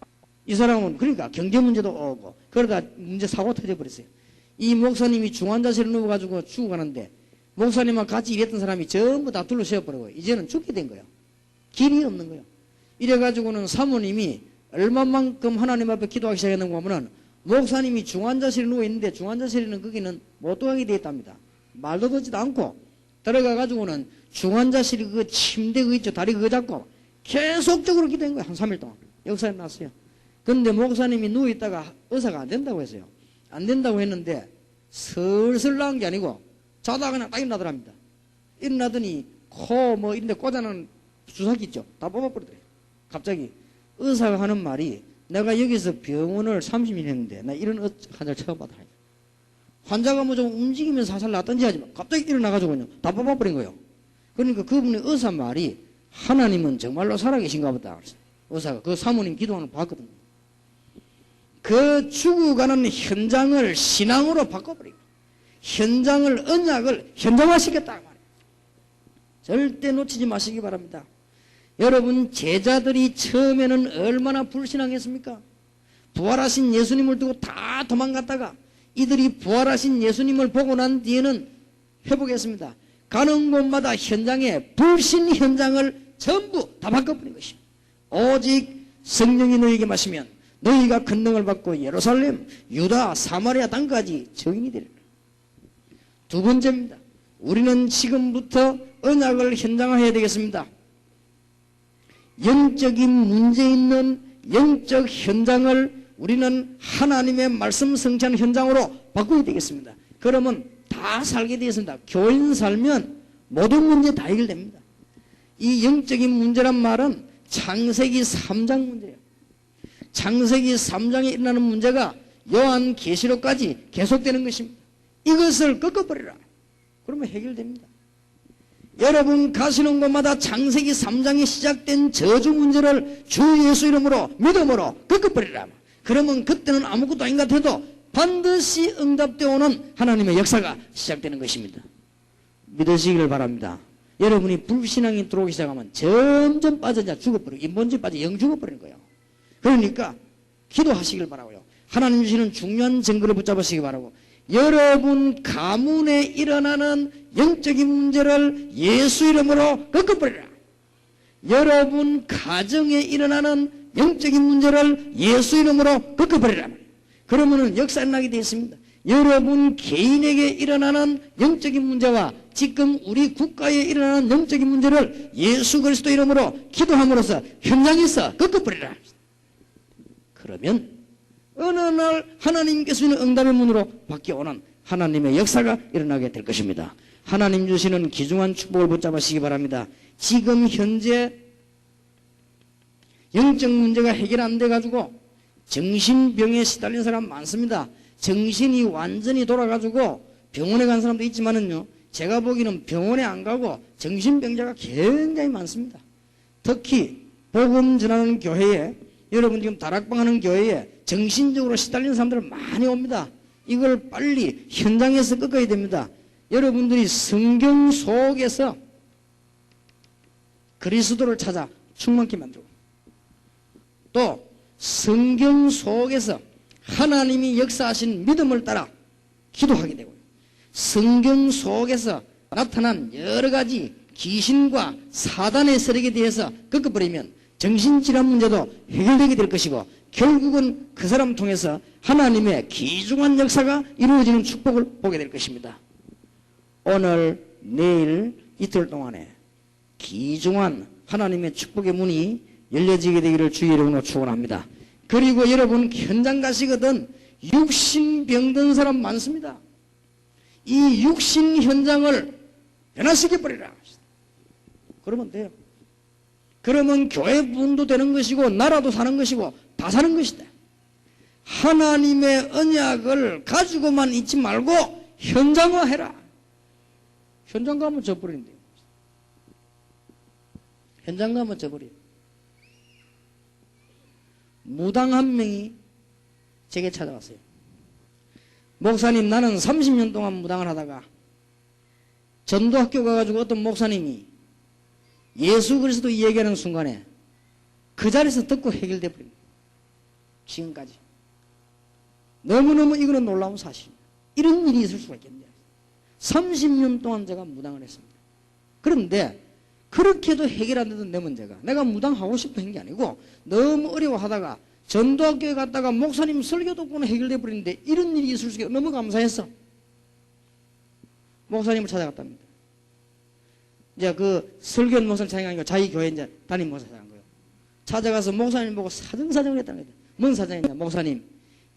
[SPEAKER 2] 이 사람은 그러니까 경제 문제도 오고 그러다 문제 사고 터져버렸어요. 이 목사님이 중환자실에 누워가지고 죽어가는데 목사님과 같이 일했던 사람이 전부 다 둘러세워버리고 이제는 죽게 된 거예요. 길이 없는 거예요. 이래가지고는 사모님이 얼마만큼 하나님 앞에 기도하기 시작했는가 하면은, 목사님이 중환자실에 누워있는데 중환자실에는 거기는 못 들어가게 되어 있답니다. 말도 듣지도 않고 들어가가지고는 중환자실 그 침대 그 있죠, 다리 그거 잡고 계속적으로 기도한 거예요. 한 3일 동안 역사에 났어요. 그런데 목사님이 누워있다가 의사가 안 된다고 했어요. 안 된다고 했는데 슬슬 나은 게 아니고 자다가 그냥 딱 일어나더랍니다. 일어나더니 코 뭐 이런 데 꽂아놓은 주사기 있죠, 다 뽑아버리더래요. 갑자기 의사가 하는 말이, 내가 여기서 병원을 30년 했는데 나 이런 환자를 처음 받아. 환자가 뭐 좀 움직이면서 살살 낫던지 하지만 갑자기 일어나가지고 그냥 다 뽑아버린 거예요. 그러니까 그분의 의사 말이, 하나님은 정말로 살아계신가 보다. 의사가 그 사모님 기도하는 거 봤거든요. 그 죽어가는 현장을 신앙으로 바꿔버리고 현장을, 언약을 현장화시켰다 말이에요. 절대 놓치지 마시기 바랍니다. 여러분, 제자들이 처음에는 얼마나 불신앙했습니까? 부활하신 예수님을 두고 다 도망갔다가 이들이 부활하신 예수님을 보고 난 뒤에는 회복했습니다. 가는 곳마다 현장에 불신 현장을 전부 다 바꿔버린 것입니다. 오직 성령이 너희에게 마시면 너희가 권능을 받고 예루살렘, 유다, 사마리아 땅까지 증인이 되리라. 두 번째입니다. 우리는 지금부터 언약을 현장화해야 되겠습니다. 영적인 문제 있는 영적 현장을 우리는 하나님의 말씀 성취하는 현장으로 바꾸어야 되겠습니다. 그러면 다 살게 되었습니다. 교인 살면 모든 문제 다 해결됩니다. 이 영적인 문제란 말은 창세기 3장 문제예요. 창세기 3장에 일어나는 문제가 요한계시록까지 계속되는 것입니다. 이것을 꺾어버리라. 그러면 해결됩니다. 여러분 가시는 곳마다 창세기 3장에 시작된 저주 문제를 주 예수 이름으로 믿음으로 꺾어버리라. 그러면 그때는 아무것도 아닌 것 같아도 반드시 응답되어 오는 하나님의 역사가 시작되는 것입니다. 믿으시기를 바랍니다. 여러분이 불신앙이 들어오기 시작하면 점점 빠져자 죽어버리고 인본주의 빠져 영 죽어버리는 거예요. 그러니까 기도하시길 바라고요. 하나님 주시는 중요한 증거를 붙잡으시기 바라고, 여러분 가문에 일어나는 영적인 문제를 예수 이름으로 꺾어버리라. 여러분 가정에 일어나는 영적인 문제를 예수 이름으로 꺾어버리라. 그러면은 역사가 나게 되어 있습니다. 여러분 개인에게 일어나는 영적인 문제와 지금 우리 국가에 일어나는 영적인 문제를 예수 그리스도 이름으로 기도함으로써 현장에서 꺾어버리라. 그러면 어느 날 하나님께서 주시는 응답의 문으로 바뀌어오는 하나님의 역사가 일어나게 될 것입니다. 하나님 주시는 귀중한 축복을 붙잡으시기 바랍니다. 지금 현재 영적 문제가 해결 안 돼가지고 정신병에 시달린 사람 많습니다. 정신이 완전히 돌아가지고 병원에 간 사람도 있지만은요, 제가 보기에는 병원에 안 가고 정신병자가 굉장히 많습니다. 특히 복음 전하는 교회에, 여러분 지금 다락방 하는 교회에 정신적으로 시달린 사람들 많이 옵니다. 이걸 빨리 현장에서 꺾어야 됩니다. 여러분들이 성경 속에서 그리스도를 찾아 충만케 만들고, 또 성경 속에서 하나님이 역사하신 믿음을 따라 기도하게 되고요. 성경 속에서 나타난 여러 가지 귀신과 사단의 세력에 대해서 꺾어버리면 정신질환 문제도 해결되게 될 것이고, 결국은 그 사람 통해서 하나님의 귀중한 역사가 이루어지는 축복을 보게 될 것입니다. 오늘, 내일, 이틀 동안에 귀중한 하나님의 축복의 문이 열려지게 되기를 주의 이름으로 축원합니다. 그리고 여러분 현장 가시거든 육신병든 사람 많습니다. 이 육신 현장을 변화시켜버리라. 그러면 돼요. 그러면 교회 부흥도 되는 것이고 나라도 사는 것이고 다 사는 것이다. 하나님의 언약을 가지고만 있지 말고 현장화해라. 현장 가면 져버린대요. 현장 가면 져버려요. 무당 한 명이 제게 찾아왔어요. 목사님, 나는 30년 동안 무당을 하다가 전도학교 가가지고 어떤 목사님이 예수 그리스도 얘기하는 순간에 그 자리에서 듣고 해결돼 버립니다. 지금까지. 너무너무 이거는 놀라운 사실입니다. 이런 일이 있을 수가 있겠냐. 30년 동안 제가 무당을 했습니다. 그런데 그렇게도 해결 안 되던 내 문제가 내가 무당하고 싶어 한 게 아니고 너무 어려워하다가 전도학교에 갔다가 목사님 설교 듣고는 해결돼 버리는데 이런 일이 있을 수가 너무 감사했어. 목사님을 찾아갔답니다. 이제 그 설교는 목사님 찾아간 거 자기 교회 이제 담임 목사 찾아간 거예요. 찾아가서 목사님 보고 사정사정을 했다는 거예요. 뭔 사정이냐. 목사님,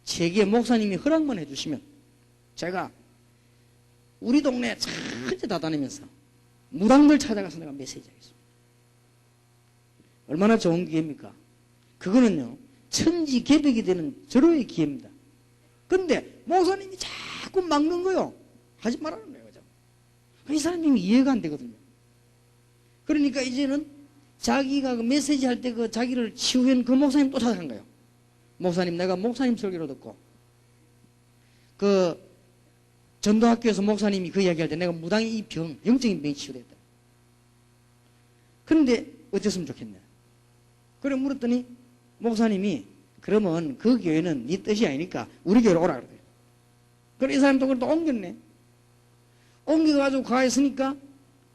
[SPEAKER 2] 제게 목사님이 허락만 해주시면 제가 우리 동네 전체 다 다니면서 무당들 찾아가서 내가 메시지 하겠습니다. 얼마나 좋은 기회입니까? 그거는요 천지개벽이 되는 절호의 기회입니다. 근데 목사님이 자꾸 막는 거요. 하지 말라는 거예요. 이 사람이 이해가 안 되거든요. 그러니까 이제는 자기가 그 메시지 할 때 그 자기를 치유한 그 목사님 또 찾아간 거예요. 목사님, 내가 목사님 설교로 듣고 그 전도학교에서 목사님이 그 이야기할 때 내가 무당의 이 병, 영적인 병이 치유됐다. 그런데 어땠으면 좋겠냐. 그래 물었더니 목사님이 그러면 그 교회는 네 뜻이 아니니까 우리 교회로 오라 그래요. 그래 이 사람도 그걸 또 옮겼네. 옮겨가지고 가 있으니까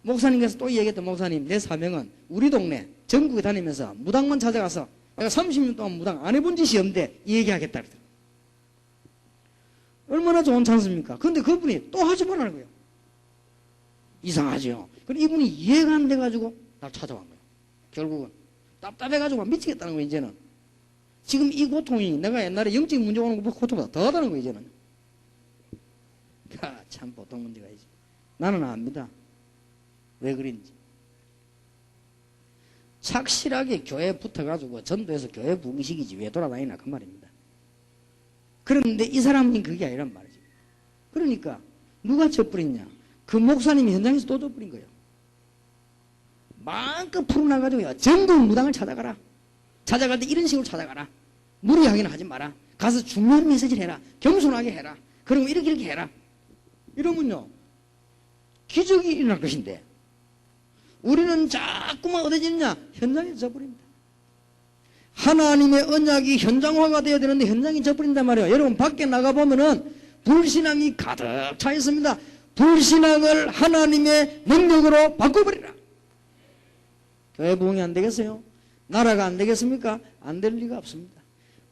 [SPEAKER 2] 목사님께서 또 얘기했다. 목사님, 내 사명은 우리 동네 전국에 다니면서 무당만 찾아가서 내가 30년 동안 무당 안 해본 짓이 없는데 얘기하겠다 그러더라고요. 얼마나 좋은 찬스입니까? 그런데 그분이 또 하지 말라는 거예요. 이상하죠. 그럼 이분이 이해가 안 돼가지고 날 찾아온 거예요. 결국은 답답해가지고 미치겠다는 거예요. 이제는 지금 이 고통이 내가 옛날에 영적인 문제 오는 것 고통보다 더 하다는 거예요. 이제는 참 보통 문제가 있지. 나는 압니다. 왜 그런지. 착실하게 교회에 붙어가지고 전도해서 교회 부흥식이지 왜 돌아다니나 그 말입니다. 그런데 이 사람은 그게 아니란 말이지. 그러니까 누가 져버렸냐. 그 목사님이 현장에서 또 져버린 거예요. 마음껏 풀어나가지고요. 전국 무당을 찾아가라. 찾아갈 때 이런 식으로 찾아가라. 무리하게는 하지 마라. 가서 중요한 메시지를 해라. 겸손하게 해라. 그리고 이렇게 해라. 이러면요 기적이 일어날 것인데 우리는 자꾸만 어디 짓냐? 현장에 져버립니다. 하나님의 언약이 현장화가 되어야 되는데 현장이 져버린단 말이에요. 여러분 밖에 나가보면은 불신앙이 가득 차 있습니다. 불신앙을 하나님의 능력으로 바꿔버리라. 교회 부흥이 안 되겠어요? 나라가 안 되겠습니까? 안 될 리가 없습니다.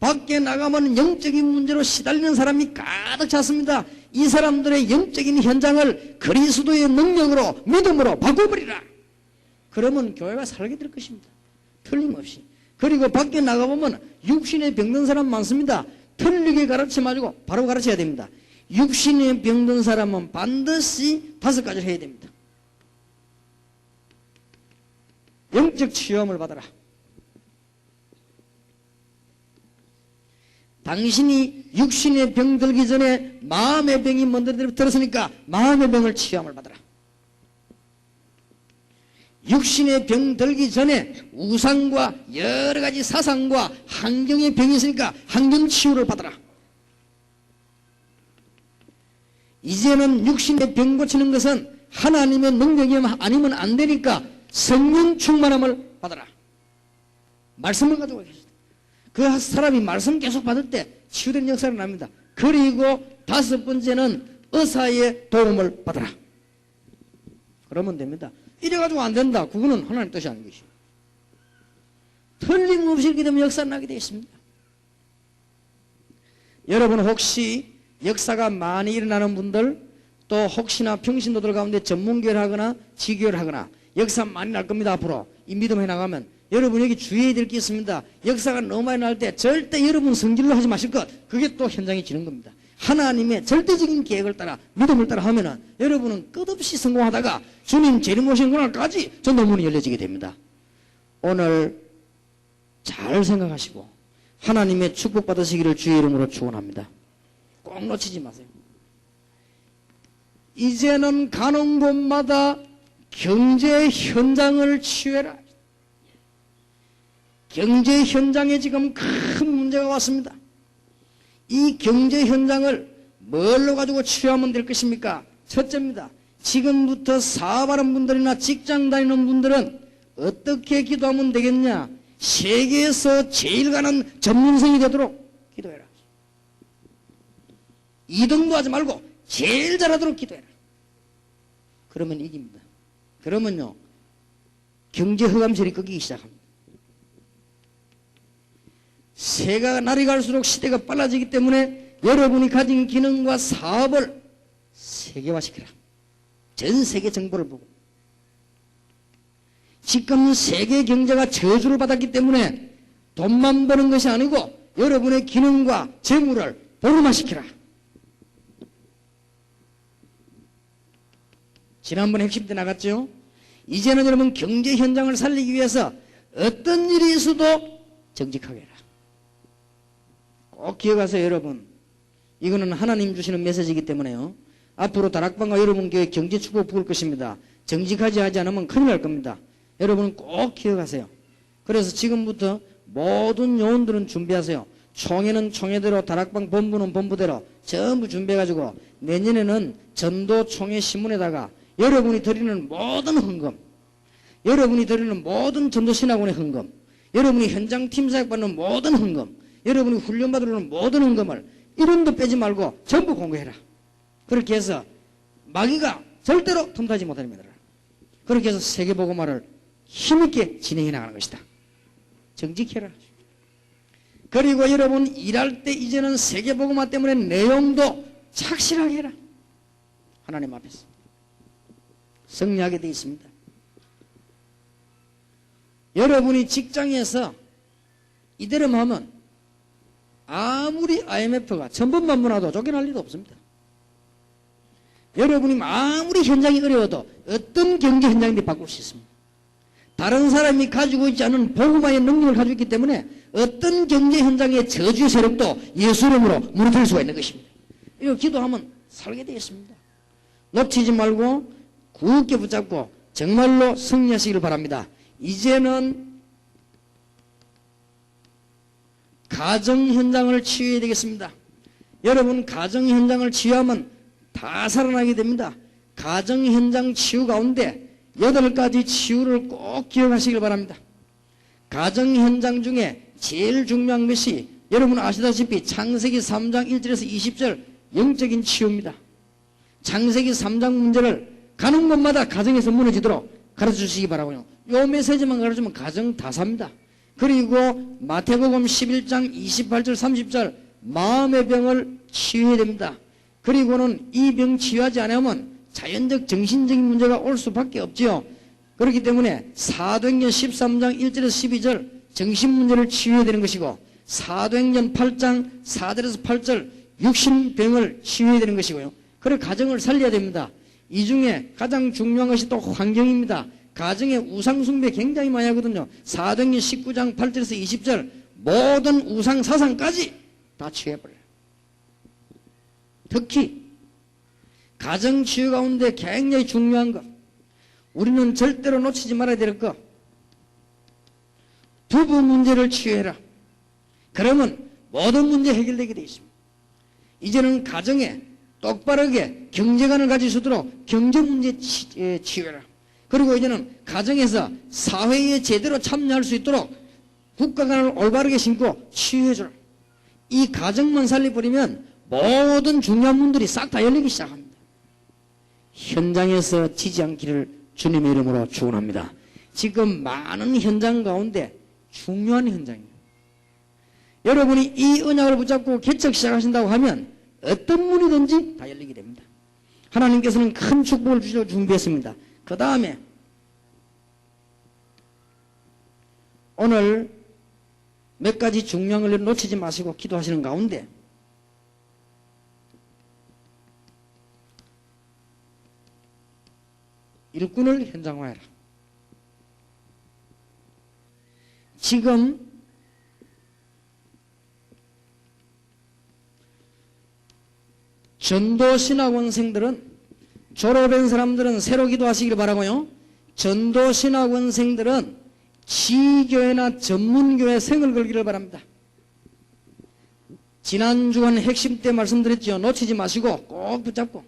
[SPEAKER 2] 밖에 나가면 영적인 문제로 시달리는 사람이 가득 찼습니다. 이 사람들의 영적인 현장을 그리스도의 능력으로 믿음으로 바꿔버리라. 그러면 교회가 살게 될 것입니다. 틀림없이. 그리고 밖에 나가보면 육신에 병든 사람 많습니다. 틀리게 가르치지 말고 바로 가르쳐야 됩니다. 육신에 병든 사람은 반드시 5가지를 해야 됩니다. 영적 치유함을 받아라. 당신이 육신의 병 들기 전에 마음의 병이 먼저 들었으니까 마음의 병을 치유함을 받아라. 육신의 병 들기 전에 우상과 여러 가지 사상과 환경의 병이 있으니까 환경 치유를 받아라. 이제는 육신의 병 고치는 것은 하나님의 능력이 아니면 안 되니까 성령 충만함을 받아라. 말씀을 가지고 계시다. 그 사람이 말씀 계속 받을 때 치유된 역사가 납니다. 그리고 5번째는 의사의 도움을 받아라. 그러면 됩니다. 이래가지고 안 된다. 그거는 하나님 뜻이 아닌 것이에요. 틀림없이 이렇게 되면 역사가 나게 되어 있습니다. 여러분 혹시 역사가 많이 일어나는 분들 또 혹시나 평신도들 가운데 전문교회를 하거나 지교회를 하거나 역사 많이 날 겁니다. 앞으로 이 믿음 해나가면 여러분 여기 주의해야 될 게 있습니다. 역사가 너무 많이 날 때 절대 여러분 성질로 하지 마실 것. 그게 또 현장에 지는 겁니다. 하나님의 절대적인 계획을 따라 믿음을 따라 하면은 여러분은 끝없이 성공하다가 주님 재림 오신 그날까지 전도문이 열려지게 됩니다. 오늘 잘 생각하시고 하나님의 축복 받으시기를 주의 이름으로 축원합니다. 꼭 놓치지 마세요. 이제는 가는 곳마다 경제 현장을 치유해라. 경제 현장에 지금 큰 문제가 왔습니다. 이 경제 현장을 뭘로 가지고 치유하면 될 것입니까? 첫째입니다. 지금부터 사업하는 분들이나 직장 다니는 분들은 어떻게 기도하면 되겠냐? 세계에서 제일 가는 전문성이 되도록 기도해라. 2등도 하지 말고 제일 잘하도록 기도해라. 그러면 이깁니다. 그러면요, 경제 흑암설이 꺾이기 시작합니다. 새가 날이 갈수록 시대가 빨라지기 때문에 여러분이 가진 기능과 사업을 세계화시켜라. 전 세계 정보를 보고. 지금 세계 경제가 저주를 받았기 때문에 돈만 버는 것이 아니고 여러분의 기능과 재물을 보름화시켜라. 지난번에 핵심 때 나갔죠? 이제는 여러분 경제 현장을 살리기 위해서 어떤 일이 있어도 정직하게 해라. 꼭 기억하세요, 여러분. 이거는 하나님 주시는 메시지이기 때문에요. 앞으로 다락방과 여러분 교회 경제 축복 부을 것입니다. 정직하지 하지 않으면 큰일 날 겁니다. 여러분은 꼭 기억하세요. 그래서 지금부터 모든 요원들은 준비하세요. 총회는 총회대로, 다락방 본부는 본부대로 전부 준비해가지고 내년에는 전도 총회 신문에다가 여러분이 드리는 모든 헌금, 여러분이 드리는 모든 전도신학원의 헌금, 여러분이 현장 팀사역 받는 모든 헌금, 여러분이 훈련받으려는 모든 헌금을 1원도 빼지 말고 전부 공개해라. 그렇게 해서 마귀가 절대로 틈타지 못하게 만들어라. 그렇게 해서 세계복음화를 힘있게 진행해 나가는 것이다. 정직해라. 그리고 여러분 일할 때 이제는 세계복음화 때문에 내용도 착실하게 해라. 하나님 앞에서 승리하게 되어 있습니다. 여러분이 직장에서 이대로만 하면 아무리 IMF가 천번만 문화도 쫓겨날 리도 없습니다. 여러분이 아무리 현장이 어려워도 어떤 경제 현장인지 바꿀 수 있습니다. 다른 사람이 가지고 있지 않은 복음화의 능력을 가지고 있기 때문에 어떤 경제 현장의 저주의 세력도 예수 이름으로 무너뜨릴 수가 있는 것입니다. 이거 기도하면 살게 되어 있습니다. 놓치지 말고 굳게 붙잡고 정말로 승리하시기를 바랍니다. 이제는 가정 현장을 치유해야 되겠습니다. 여러분 가정 현장을 치유하면 다 살아나게 됩니다. 가정 현장 치유 가운데 8가지 치유를 꼭 기억하시길 바랍니다. 가정 현장 중에 제일 중요한 것이 여러분 아시다시피 창세기 3장 1절에서 20절 영적인 치유입니다. 창세기 3장 문제를 가는 곳마다 가정에서 무너지도록 가르쳐 주시기 바라고요. 요 메시지만 가르쳐주면 가정 다 삽니다. 그리고 마태복음 11장 28절 30절 마음의 병을 치유해야 됩니다. 그리고는 이 병 치유하지 않으면 자연적 정신적인 문제가 올 수밖에 없지요. 그렇기 때문에 사도행전 13장 1절에서 12절 정신 문제를 치유해야 되는 것이고 사도행전 8장 4절에서 8절 육신병을 치유해야 되는 것이고요. 그리고 가정을 살려야 됩니다. 이 중에 가장 중요한 것이 또 환경입니다. 가정에 우상숭배 굉장히 많이 하거든요. 사도행전 19장 8절에서 20절 모든 우상 사상까지 다 치유해버려요. 특히 가정 치유 가운데 굉장히 중요한 것, 우리는 절대로 놓치지 말아야 될 것, 부부 문제를 치유해라. 그러면 모든 문제 해결되게 되어 있습니다. 이제는 가정에 똑바르게 경제관을 가질 수 있도록 경제 문제 치유해라. 그리고 이제는 가정에서 사회에 제대로 참여할 수 있도록 국가관을 올바르게 신고 치유해줘라. 이 가정만 살려버리면 모든 중요한 문들이 싹 다 열리기 시작합니다. 현장에서 지지 않기를 주님의 이름으로 축원합니다. 지금 많은 현장 가운데 중요한 현장이에요. 여러분이 이 언약을 붙잡고 개척 시작하신다고 하면 어떤 문이든지 다 열리게 됩니다. 하나님께서는 큰 축복을 주시려고 준비했습니다. 그 다음에 오늘 몇 가지 중요한 걸 놓치지 마시고 기도하시는 가운데 일꾼을 현장화해라. 지금 전도신학원생들은 졸업한 사람들은 새로 기도하시길 바라고요. 전도신학원생들은 지교회나 전문교회 생을 걸기를 바랍니다. 지난 주간 핵심 때 말씀드렸죠. 놓치지 마시고 꼭 붙잡고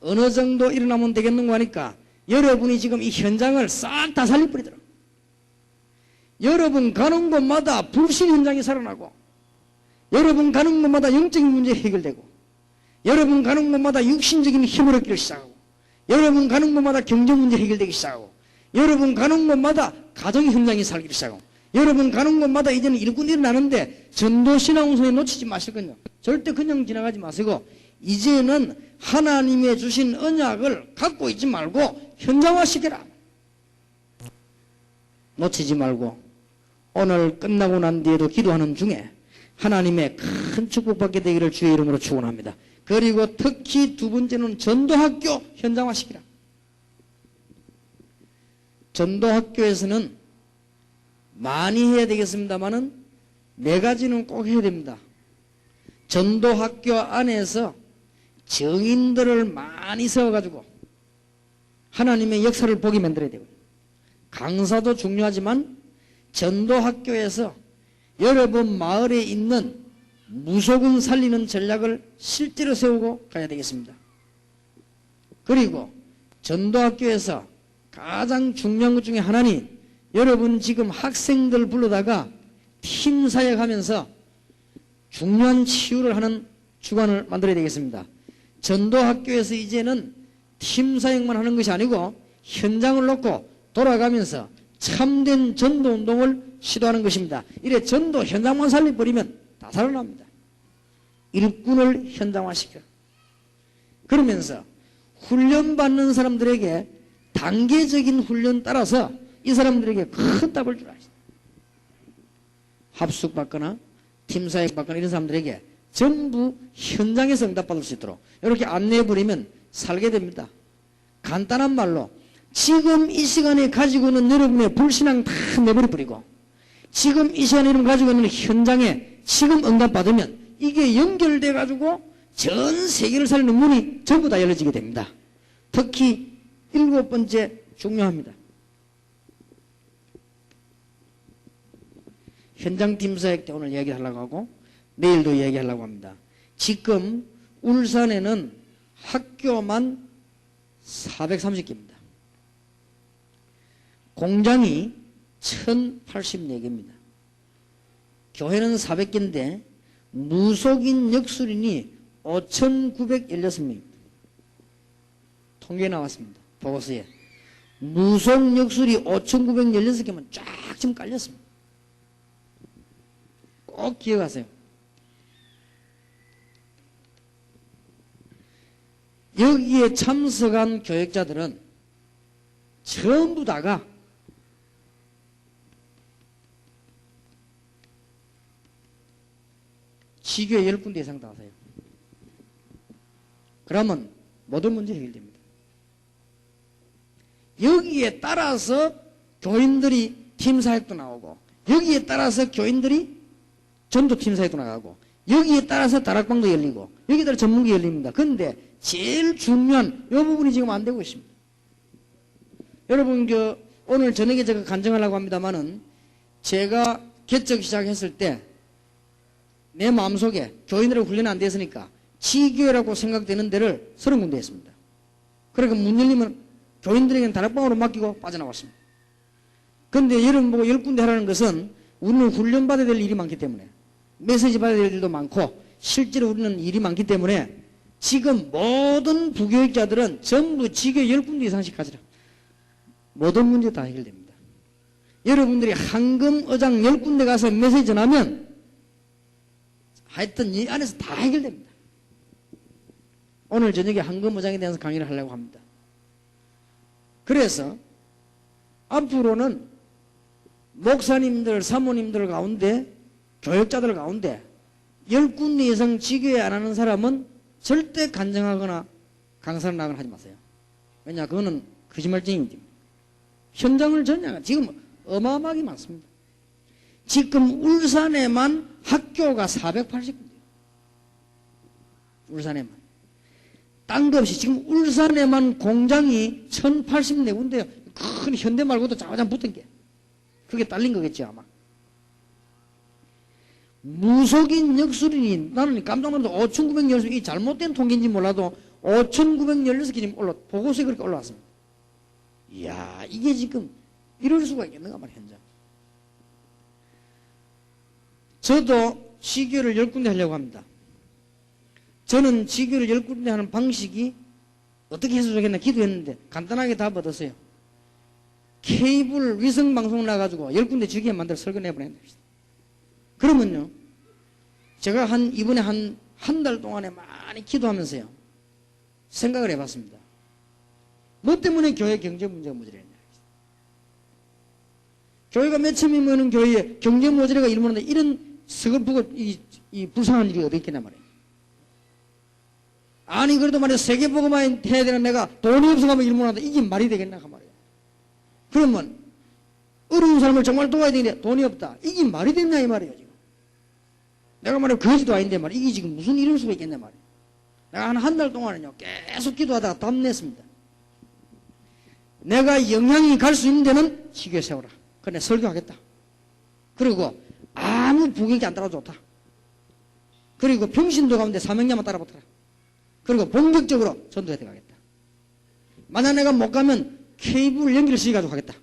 [SPEAKER 2] 어느 정도 일어나면 되겠는가 하니까 여러분이 지금 이 현장을 싹 다 살려버리더라고요. 여러분 가는 곳마다 불신 현장이 살아나고 여러분 가는 곳마다 영적인 문제 해결되고 여러분 가는 곳마다 육신적인 힘을 얻기 시작하고 여러분 가는 곳마다 경제 문제 해결되기 시작하고 여러분 가는 곳마다 가정 현장이 살기 시작하고 여러분 가는 곳마다 이제는 일꾼이 일어나는데 전도신앙운송에 놓치지 마시거든요. 절대 그냥 지나가지 마시고 이제는 하나님의 주신 언약을 갖고 있지 말고 현장화시켜라. 놓치지 말고 오늘 끝나고 난 뒤에도 기도하는 중에 하나님의 큰 축복받게 되기를 주의 이름으로 축원합니다. 그리고 특히 두 번째는 전도학교 현장화시키라. 전도학교에서는 많이 해야 되겠습니다만은 네 가지는 꼭 해야 됩니다. 전도학교 안에서 정인들을 많이 세워가지고 하나님의 역사를 보게 만들어야 되고요. 강사도 중요하지만 전도학교에서 여러분 마을에 있는 무속인 살리는 전략을 실제로 세우고 가야 되겠습니다. 그리고 전도학교에서 가장 중요한 것 중에 하나는 여러분 지금 학생들 불러다가 팀 사역하면서 중요한 치유를 하는 주관을 만들어야 되겠습니다. 전도학교에서 이제는 팀 사역만 하는 것이 아니고 현장을 놓고 돌아가면서 참된 전도운동을 시도하는 것입니다. 이래 전도 현장만 살려버리면 다 살아납니다. 일꾼을 현장화시켜. 그러면서 훈련받는 사람들에게 단계적인 훈련 따라서 이 사람들에게 큰 답을 주라. 합숙받거나 팀사역받거나 이런 사람들에게 전부 현장에서 응답받을 수 있도록 이렇게 안내해버리면 살게 됩니다. 간단한 말로 지금 이 시간에 가지고 있는 여러분의 불신앙 다 내버려버리고 지금 이 시간에 여러분 가지고 있는 현장에 지금 응답받으면 이게 연결돼 가지고 전 세계를 살리는 문이 전부 다 열려지게 됩니다. 특히 7번째 중요합니다. 현장팀 사역 때 오늘 얘기하려고 하고 내일도 얘기하려고 합니다. 지금 울산에는 학교만 430개입니다. 공장이 1084개입니다. 교회는 400개인데 무속인 역술인이 5,916명입니다. 통계에 나왔습니다. 보고서에. 무속 역술이 5,916개면 쫙 지금 깔렸습니다. 꼭 기억하세요. 여기에 참석한 교역자들은 전부 다가 지교회 10군데 이상 다 하세요. 그러면 모든 문제 해결됩니다. 여기에 따라서 교인들이 팀사역도 나오고 여기에 따라서 교인들이 전도팀 사역도 나가고 여기에 따라서 다락방도 열리고 여기에 따라 전문기 열립니다. 그런데 제일 중요한 이 부분이 지금 안 되고 있습니다. 여러분 오늘 저녁에 제가 간증하려고 합니다만은 제가 개척 시작했을 때 내 마음속에 교인들을 훈련이 안 됐으니까 지교회라고 생각되는 데를 30군데 했습니다. 그러니까 문 열리면 교인들에게는 다락방으로 맡기고 빠져나왔습니다. 그런데 여러분 보고 10군데 하라는 것은 우리는 훈련받아야 될 일이 많기 때문에 메시지 받아야 될 일도 많고 실제로 우리는 일이 많기 때문에 지금 모든 부교육자들은 전부 지교회 10군데 이상씩 가지라. 모든 문제 다 해결됩니다. 여러분들이 황금의장 10군데 가서 메시지 전하면 하여튼 이 안에서 다 해결됩니다. 오늘 저녁에 황금의장에 대해서 강의를 하려고 합니다. 그래서 앞으로는 목사님들, 사모님들 가운데, 교역자들 가운데 10군데 이상 지교회 안 하는 사람은 절대 간증하거나 강사를 나가거나 하지 마세요. 왜냐, 그거는 거짓말쟁이지. 현장을 전향한, 지금 어마어마하게 많습니다. 지금 울산에만 학교가 480군데예요. 울산에만. 딴 거 없이 지금 울산에만 공장이 1084군데요. 큰 현대 말고도 자화장 붙은 게. 그게 딸린 거겠지 아마. 무속인 역술인이 나는 깜짝 놀라서 5,916, 이 잘못된 통계인지 몰라도 5,916개 지금 보고서에 그렇게 올라왔습니다. 이야, 이게 지금 이럴 수가 있겠는가 말이야, 현장. 저도 지교를 10군데 하려고 합니다. 저는 지교를 10군데 하는 방식이 어떻게 해서 좋겠나 기도했는데 간단하게 답 얻었어요. 케이블 위성방송 나가지고 10군데 지교회 만들어 설교 내보낸다. 그러면요, 제가 이번에 한 달 동안에 많이 기도하면서요, 생각을 해봤습니다. 뭐 때문에 교회 경제 문제가 모자라냐. 교회가 몇 천이면은 교회에 경제 모자라가 일어나는데 이런 서글프고 이 불쌍한 일이 어디 있겠냐 말이에요. 아니, 그래도 말이야, 세계보고만 해야 되는 내가 돈이 없어가면 일어나는데 이게 말이 되겠나 그 말이에요. 그러면 어려운 사람을 정말 도와야 되는데 돈이 없다. 이게 말이 됐냐 이 말이에요 지금. 내가 말이야 거지도 아닌데 말이야. 이게 지금 무슨 이럴 수가 있겠냐 말이에요. 내가 한 달 동안은요 계속 기도하다가 답냈습니다. 내가 영향이 갈 수 있는 데는 지교회 세워라. 그래 설교하겠다. 그리고 아무 부격이 안 따라 좋다. 그리고 평신도 가운데 사명자만 따라 붙어라. 그리고 본격적으로 전도해 들어가겠다. 만약 내가 못 가면 케이블 연기를 시켜가지고 하겠다.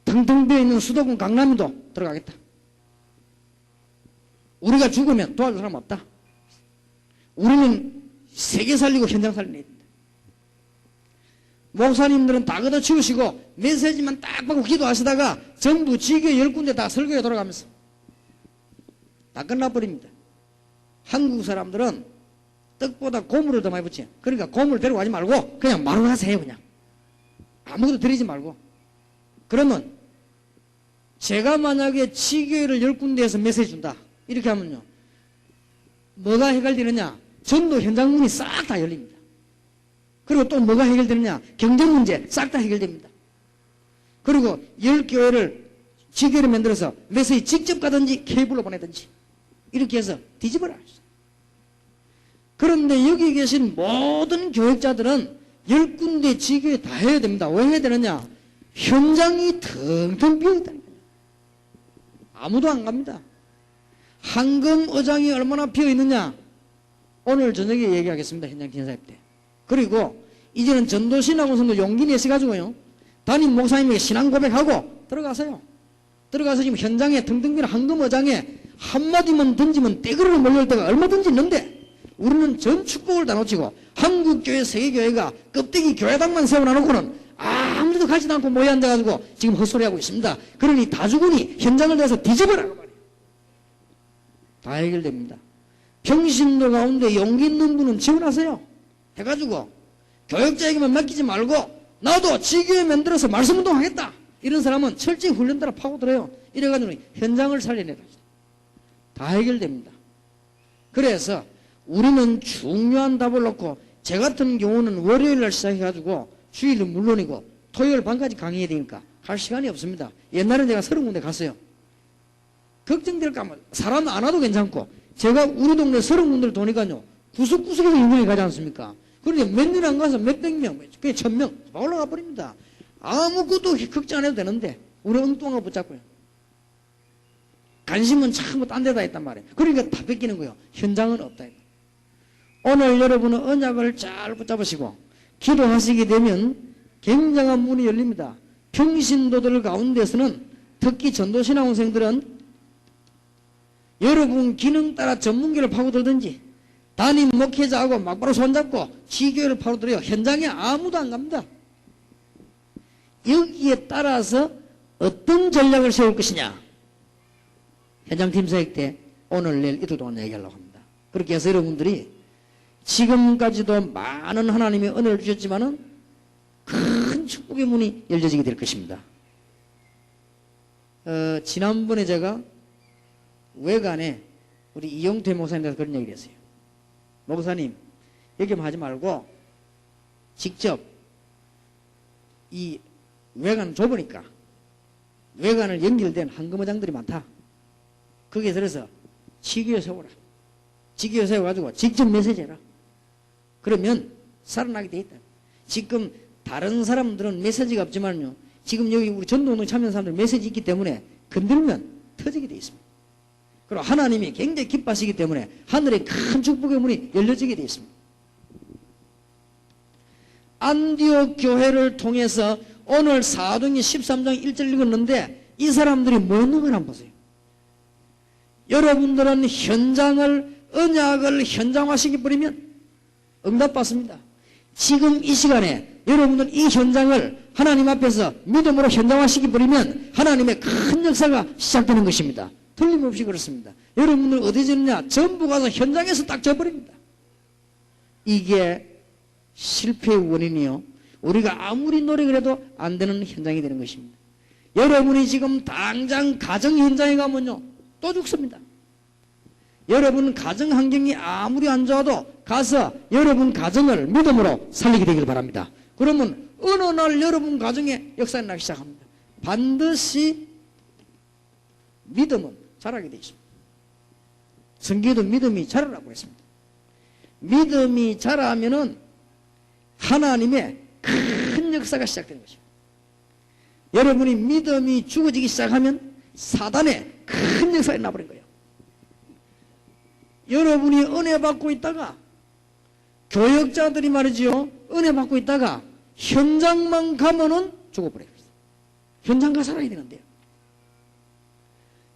[SPEAKER 2] 텅텅 비어있는 수도권 강남도 들어가겠다. 우리가 죽으면 도와줄 사람 없다. 우리는 세계 살리고 현장 살려야 된다. 목사님들은 다 걷어치우시고 메시지만 딱 받고 기도하시다가 전부 지교회 10군데 다 설교에 돌아가면서 다 끝나버립니다. 한국 사람들은 떡보다 고물을 더 많이 붙지. 그러니까 고물 데려가지 말고 그냥 말을 하세요. 그냥 아무것도 드리지 말고. 그러면 제가 만약에 지교회를 10군데에서 메시지 준다 이렇게 하면요, 뭐가 해결되느냐? 전도 현장 문이 싹 다 열립니다. 그리고 또 뭐가 해결되느냐? 경제 문제 싹 다 해결됩니다. 그리고 10교회를 지교회를 만들어서 메시지 직접 가든지 케이블로 보내든지 이렇게 해서 뒤집어라. 그런데 여기 계신 모든 교역자들은 10군데 지교회 다 해야 됩니다. 왜 해야 되느냐? 현장이 텅텅 비어있다는 거예요. 아무도 안 갑니다. 황금의장이 얼마나 비어있느냐? 오늘 저녁에 얘기하겠습니다. 현장 진사입 때. 그리고 이제는 전도신학원성도 용기 내셔가지고요, 담임 목사님에게 신앙 고백하고 들어가세요. 들어가서 지금 현장에 텅텅 비는 황금의장에 한마디만 던지면 떼그러로 몰려올 때가 얼마든지 있는데 우리는 전 축복을 다 놓치고 한국교회, 세계교회가 껍데기 교회당만 세워놔놓고는 아무데도 가지도 않고 모여 앉아가지고 지금 헛소리하고 있습니다. 그러니 다 죽으니 현장을 내서 뒤집어라고 말이에요. 다 해결됩니다. 평신도 가운데 용기 있는 분은 지원하세요. 해가지고 교역자에게만 맡기지 말고 나도 지교회 만들어서 말씀운동 하겠다. 이런 사람은 철저히 훈련 따라 파고들어요. 이래가지고 현장을 살려내라. 다 해결됩니다. 그래서 우리는 중요한 답을 놓고, 제 같은 경우는 월요일날 시작해가지고 주일은 물론이고 토요일 밤까지 강의해야 되니까 갈 시간이 없습니다. 옛날에 내가 30군데 갔어요. 걱정될까 봐 사람 안 와도 괜찮고, 제가 우리 동네 30군데를 도니까요 구석구석에서 인원이 가지 않습니까? 그런데 몇 년 안 가서 몇백 명, 그게 1000명 올라가 버립니다. 아무것도 걱정 안 해도 되는데 우리 엉뚱한 거 붙잡고요. 관심은 참 딴 데다 있단 말이에요. 그러니까 다 뺏기는 거예요. 현장은 없다. 오늘 여러분은 언약을 잘 붙잡으시고 기도하시게 되면 굉장한 문이 열립니다. 평신도들 가운데서는 특히 전도신학원생들은 여러분 기능 따라 전문기를 파고들든지 담임 목회자하고 막바로 손잡고 지교회를 파고들어요. 현장에 아무도 안 갑니다. 여기에 따라서 어떤 전략을 세울 것이냐, 현장팀 사역 때 오늘 내일 이틀 동안 얘기하려고 합니다. 그렇게 해서 여러분들이 지금까지도 많은 하나님의 은혜를 주셨지만은 큰 축복의 문이 열려지게 될 것입니다. 지난번에 제가 외관에 우리 이용태 목사님한테 그런 얘기를 했어요. 목사님, 여기만 하지 말고 직접 이 외관은 좁으니까 외관을 연결된 황금어장들이 많다. 거기에 들어서 지교에 세워라. 지교에 세워가지고 직접 메시지해라. 그러면 살아나게 돼 있다. 지금 다른 사람들은 메시지가 없지만요, 지금 여기 우리 전도운동 참여한 사람들 메시지 있기 때문에 건들면 터지게 돼 있습니다. 그리고 하나님이 굉장히 기뻐하시기 때문에 하늘의 큰 축복의 문이 열려지게 돼 있습니다. 안디옥 교회를 통해서 오늘 사도행전 13장 1절 읽었는데 이 사람들이 뭐 했는 걸 한번 보세요. 여러분들은 현장을, 언약을 현장화시켜 버리면 응답받습니다. 지금 이 시간에 여러분들 이 현장을 하나님 앞에서 믿음으로 현장화시켜 버리면 하나님의 큰 역사가 시작되는 것입니다. 틀림없이 그렇습니다. 여러분들 어디 졌냐? 전부 가서 현장에서 딱 져버립니다. 이게 실패의 원인이요, 우리가 아무리 노력을 해도 안 되는 현장이 되는 것입니다. 여러분이 지금 당장 가정 현장에 가면요, 또 죽습니다. 여러분 가정 환경이 아무리 안 좋아도 가서 여러분 가정을 믿음으로 살리게 되길 바랍니다. 그러면 어느 날 여러분 가정에 역사가 나기 시작합니다. 반드시 믿음은 자라게 되어 있습니다. 성경에도 믿음이 자라라고 했습니다. 믿음이 자라면은 하나님의 큰 역사가 시작되는 것입니다. 여러분이 믿음이 죽어지기 시작하면 사단의 큰 역사가 나버린 거예요. 여러분이 은혜 받고 있다가, 교역자들이 말이지요, 은혜 받고 있다가 현장만 가면은 죽어버려요. 현장 가서 살아야 되는데요.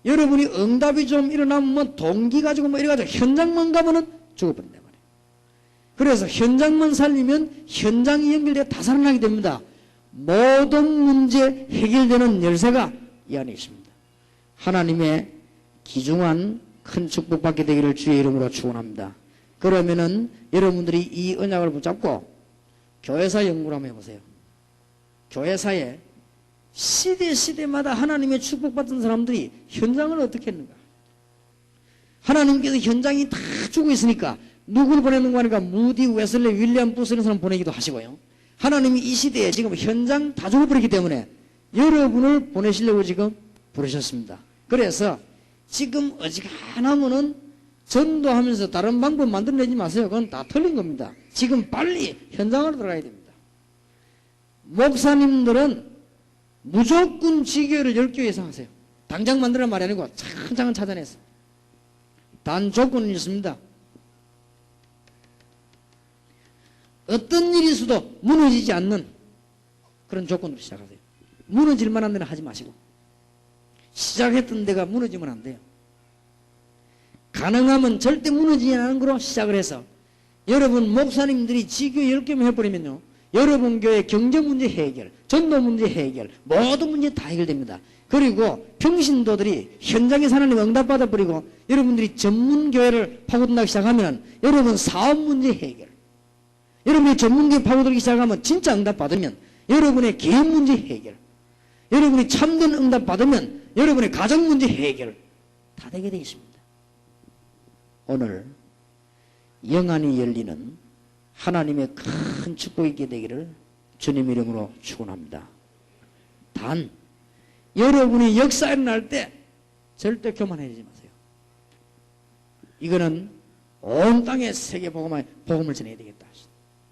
[SPEAKER 2] 여러분이 응답이 좀 일어나면 동기 가지고 뭐 이래가지고 현장만 가면은 죽어버린단 말이에요. 그래서 현장만 살리면 현장이 연결되어 다 살아나게 됩니다. 모든 문제 해결되는 열쇠가 이 안에 있습니다. 하나님의 귀중한 큰 축복받게 되기를 주의 이름으로 축원합니다. 그러면은 여러분들이 이 언약을 붙잡고 교회사 연구를 한번 해보세요. 교회사에 시대마다 하나님의 축복받은 사람들이 현장을 어떻게 했는가? 하나님께서 현장이 다 주고 있으니까 누구를 보내는가 하니까 무디, 웨슬리, 윌리엄 부스 이런 사람 보내기도 하시고요. 하나님이 이 시대에 지금 현장 다 죽어버리기 때문에 여러분을 보내시려고 지금 부르셨습니다. 그래서 지금 어지간하면은 전도하면서 다른 방법 만들어내지 마세요. 그건 다 틀린 겁니다. 지금 빨리 현장으로 들어가야 됩니다. 목사님들은 무조건 지교회를 10교회 이상 하세요. 당장 만들란 말이 아니고 차근차근 찾아내서. 단 조건이 있습니다. 어떤 일이 있어도 무너지지 않는 그런 조건으로 시작하세요. 무너질 만한 데는 하지 마시고, 시작했던 데가 무너지면 안 돼요. 가능하면 절대 무너지지 않는 거로 시작을 해서 여러분 목사님들이 지교 10개만 해버리면요, 여러분 교회 경제 문제 해결, 전도 문제 해결, 모든 문제 다 해결됩니다. 그리고 평신도들이 현장에서 하나님 응답받아 버리고 여러분들이 전문교회를 파고들기 시작하면 여러분 사업 문제 해결, 여러분이 전문교회 파고들기 시작하면 진짜 응답받으면 여러분의 개인 문제 해결, 여러분이 참된 응답받으면 여러분의 가정 문제 해결 다 되게 되어 있습니다. 오늘 영안이 열리는 하나님의 큰 축복이 있게 되기를 주님 이름으로 축원합니다. 단 여러분이 역사에 날 때 절대 교만해지지 마세요. 이거는 온 땅에 세계 복음을 전해야 되겠다,